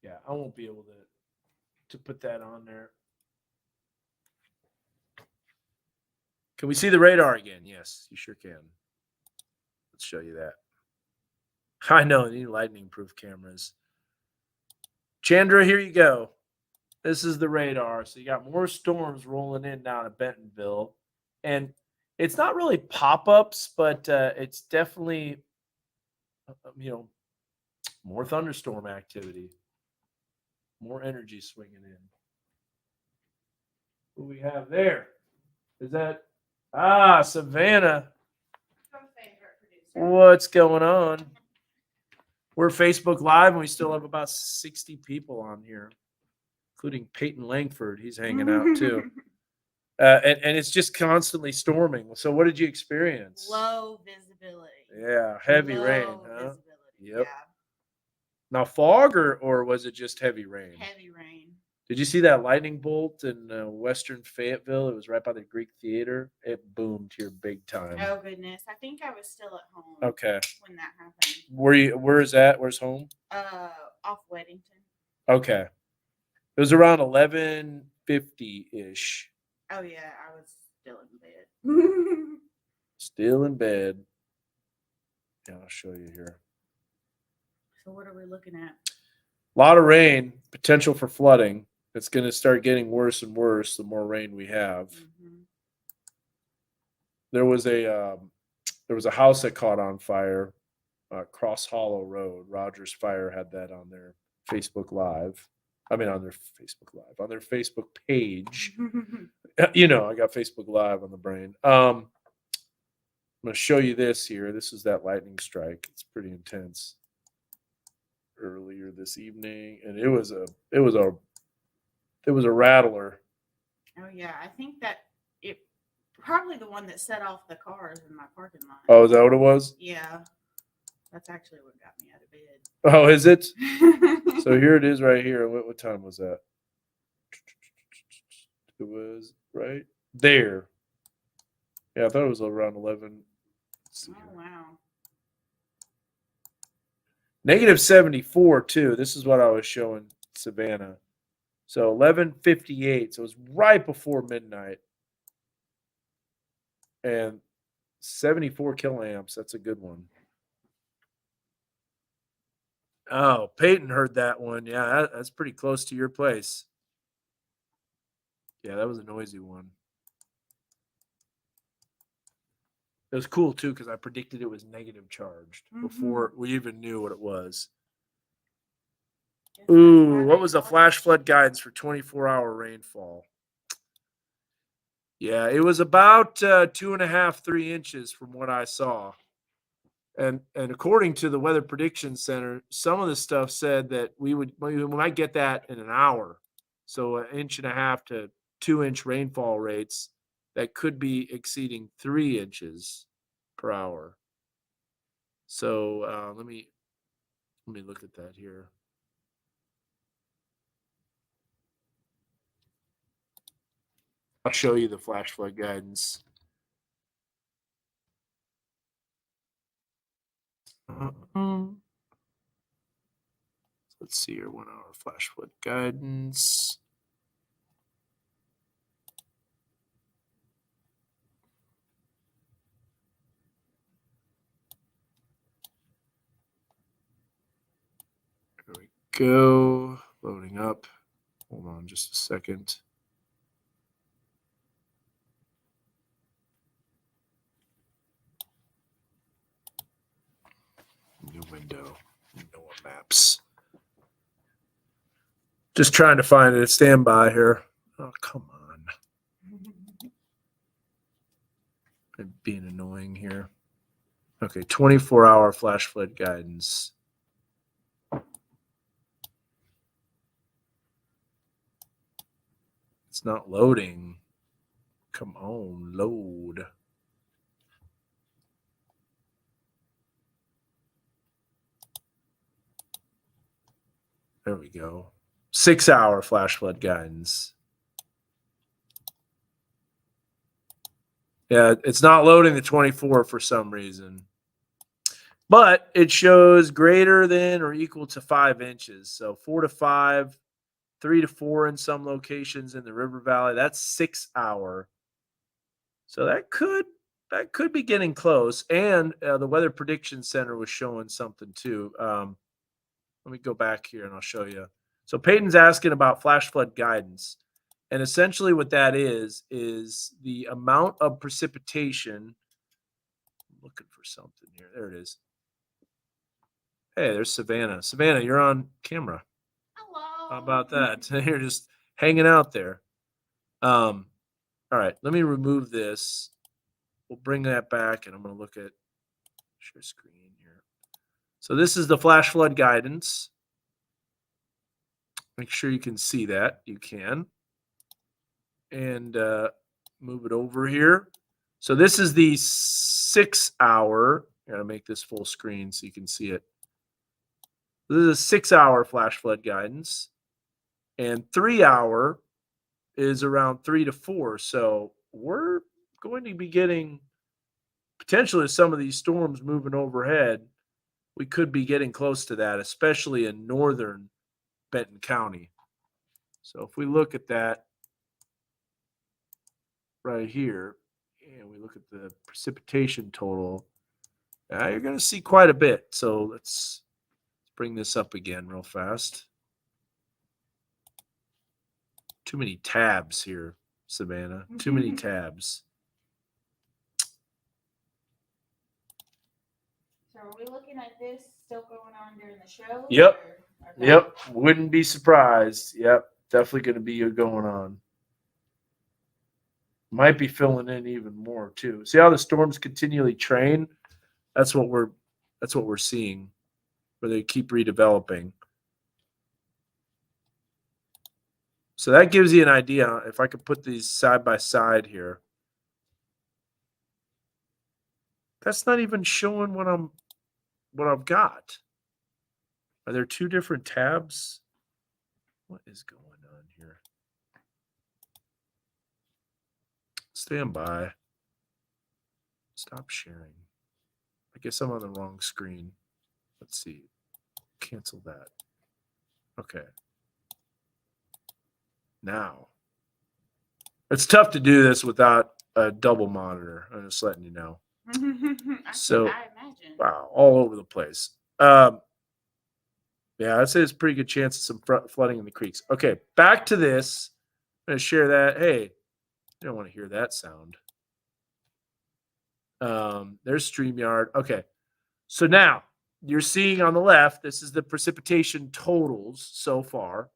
Yeah, I won't be able to put that on there. Can we see the radar again? Yes, you sure can. Let's show you that. I know, need lightning proof cameras. Chandra, here you go. This is the radar. So you got more storms rolling in down to Bentonville. And it's not really pop-ups, but it's definitely, more thunderstorm activity. More energy swinging in. What we have there? Is that Savannah? What's going on? We're Facebook Live, and we still have about 60 people on here, including Peyton Langford. He's hanging out too. And it's just constantly storming. So what did you experience? Low visibility. Yeah, heavy rain, Low huh? visibility. Yep. Yeah. Now fog or was it just heavy rain? Heavy rain. Did you see that lightning bolt in western Fayetteville? It was right by the Greek Theater. It boomed here big time. Oh goodness. I think I was still at home Okay. when that happened. Where is that? Where's home? Off Weddington. Okay. It was around 11:50-ish. Oh yeah, I was still in bed. Still in bed. Yeah, I'll show you here. So what are we looking at? A lot of rain, potential for flooding. It's going to start getting worse and worse the more rain we have. Mm-hmm. There was a house that caught on fire, Cross Hollow Road. Rogers Fire had that on their Facebook Live. I mean, on their Facebook Live, on their Facebook page. You know, I got Facebook Live on the brain. I'm going to show you this here. This is that lightning strike. It's pretty intense. Earlier this evening, and it was a rattler. Oh yeah, I think that it probably the one that set off the cars in my parking lot. Oh, is that what it was? Yeah, that's actually what got me out of bed. Oh, is it? So here it is right here. What time was that? It was right there. Yeah, I thought it was around 11. Oh wow. Negative 74 too. This is what I was showing Savannah. So 11:58. So it was right before midnight. And 74 kiloamps. That's a good one. Oh, Peyton heard that one. Yeah, that's pretty close to your place. Yeah, that was a noisy one. It was cool too because I predicted it was negative charged before we even knew what it was. Ooh, what was the flash flood guidance for 24-hour rainfall? Yeah, it was about 2.5, 3 inches from what I saw. And according to the Weather Prediction Center, some of the stuff said that we might get that in an hour. So 1.5 to 2 inch rainfall rates that could be exceeding 3 inches per hour. So let me look at that here. I'll show you the flash flood guidance. Let's see here, 1 hour flash flood guidance. There we go. Loading up. Hold on just a second. New window. NOAA maps. Just trying to find it. Stand by here. Oh, come on. I'm being annoying here. Okay, 24-hour flash flood guidance. It's not loading. Come on, load. There we go. 6-hour flash flood guidance. Yeah, it's not loading the 24 for some reason. But it shows greater than or equal to 5 inches. So 4 to 5, 3 to 4 in some locations in the River Valley. That's 6-hour. So that could be getting close. And the Weather Prediction Center was showing something too. Let me go back here and I'll show you. So Peyton's asking about flash flood guidance. And essentially what that is the amount of precipitation. I'm looking for something here. There it is. Hey, there's Savannah. Savannah, you're on camera. Hello. How about that? You're just hanging out there. All right, let me remove this. We'll bring that back, and I'm going to look at share screen here. So this is the flash flood guidance. Make sure you can see that. You can. And move it over here. So this is the 6-hour. I got to make this full screen so you can see it. This is a 6-hour flash flood guidance. And 3-hour is around 3 to 4. So we're going to be getting potentially some of these storms moving overhead. We could be getting close to that, especially in northern Benton County. So if we look at that right here, and we look at the precipitation total, You're going to see quite a bit. So let's bring this up again real fast. Too many tabs here, Savannah. Too many tabs. So are we looking at this still going on during the show? Yep. or- okay. Yep. Wouldn't be surprised. Yep. Definitely going to be going on. Might be filling in even more too. See how the storms continually train? That's what we're seeing, where they keep redeveloping. So that gives you an idea. If I could put these side by side here, that's not even showing what I've got. Are there two different tabs? What is going on here? Stand by. Stop sharing. I guess I'm on the wrong screen. Let's see. Cancel that. Okay. Now. It's tough to do this without a double monitor. I'm just letting you know. So, I imagine. wow, all over the place. Yeah, I'd say there's a pretty good chance of some flooding in the creeks. Okay, back to this. I'm going to share that. Hey, you don't want to hear that sound. There's StreamYard. Okay, so now you're seeing on the left, this is the precipitation totals so far.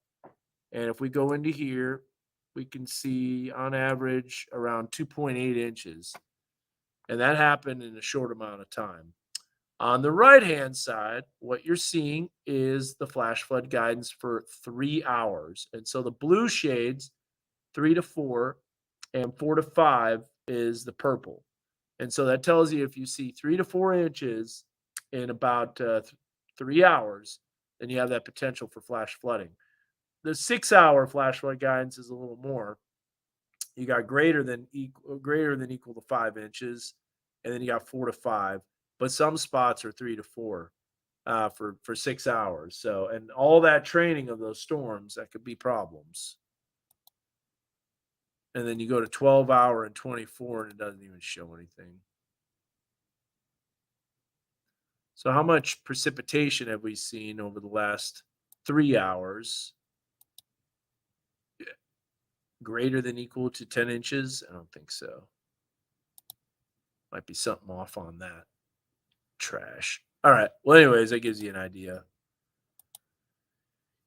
And if we go into here, we can see on average around 2.8 inches. And that happened in a short amount of time. On the right-hand side, what you're seeing is the flash flood guidance for 3 hours. And so the blue shades, 3 to 4, and 4 to 5 is the purple. And so that tells you if you see 3 to 4 inches in about 3 hours, then you have that potential for flash flooding. The 6-hour flash flood guidance is a little more. You got greater than equal to 5 inches, and then you got 4 to 5. But some spots are 3 to 4 for 6 hours. So, and all that training of those storms, that could be problems. And then you go to 12-hour and 24, and it doesn't even show anything. So how much precipitation have we seen over the last 3 hours? Greater than equal to 10 inches? I don't think so. Might be something off on that. Trash. All right. Well, anyways, that gives you an idea.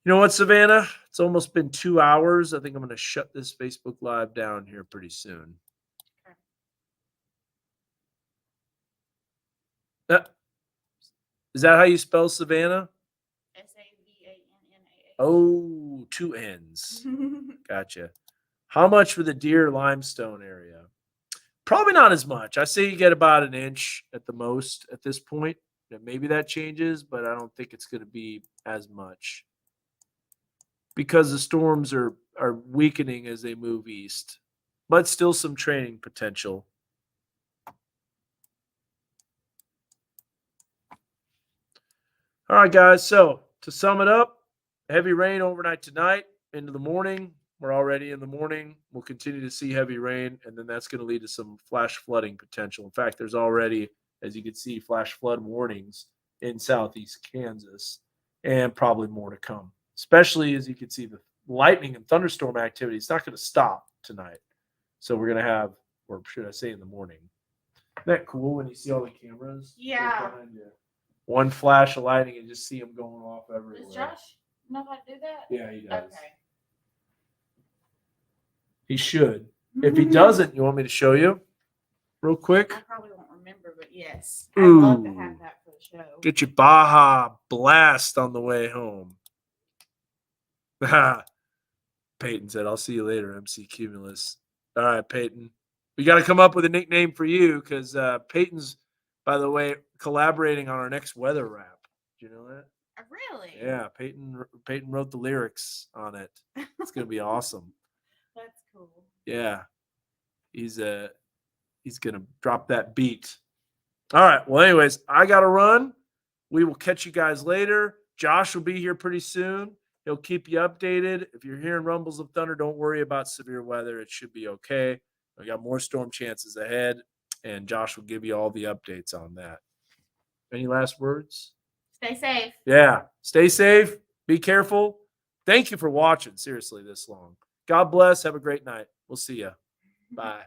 You know what, Savannah? It's almost been 2 hours. I think I'm going to shut this Facebook Live down here pretty soon. Okay. Is that how you spell Savannah? Savannah. Oh, 2 N's. Gotcha. How much for the Deer Limestone area? Probably not as much. I say you get about an inch at the most at this point. Maybe that changes, but I don't think it's going to be as much because the storms are weakening as they move east, but still some training potential. All right, guys. So to sum it up, heavy rain overnight tonight into the morning. We're already in the morning. We'll continue to see heavy rain, and then that's going to lead to some flash flooding potential. In fact, there's already, as you can see, flash flood warnings in southeast Kansas, and probably more to come, especially as you can see the lightning and thunderstorm activity. It's not going to stop tonight. So we're going to have, or should I say in the morning. Isn't that cool when you see all the cameras? Yeah. One flash of lightning and just see them going off everywhere. Does Josh know how to do that? Yeah, he does. Okay. He should. If he doesn't, you want me to show you real quick? I probably won't remember, but yes. I'd love to Ooh. have that for the show. Get your Baja Blast on the way home. Peyton said, I'll see you later, MC Cumulus. All right, Peyton. We got to come up with a nickname for you because Peyton's, by the way, collaborating on our next weather rap. Do you know that? Really? Yeah, Peyton wrote the lyrics on it. It's going to be awesome. That's cool. Yeah. He's going to drop that beat. All right. Well, anyways, I got to run. We will catch you guys later. Josh will be here pretty soon. He'll keep you updated. If you're hearing rumbles of thunder, don't worry about severe weather. It should be okay. We got more storm chances ahead, and Josh will give you all the updates on that. Any last words? Stay safe. Yeah. Stay safe. Be careful. Thank you for watching, seriously, this long. God bless. Have a great night. We'll see you. Bye.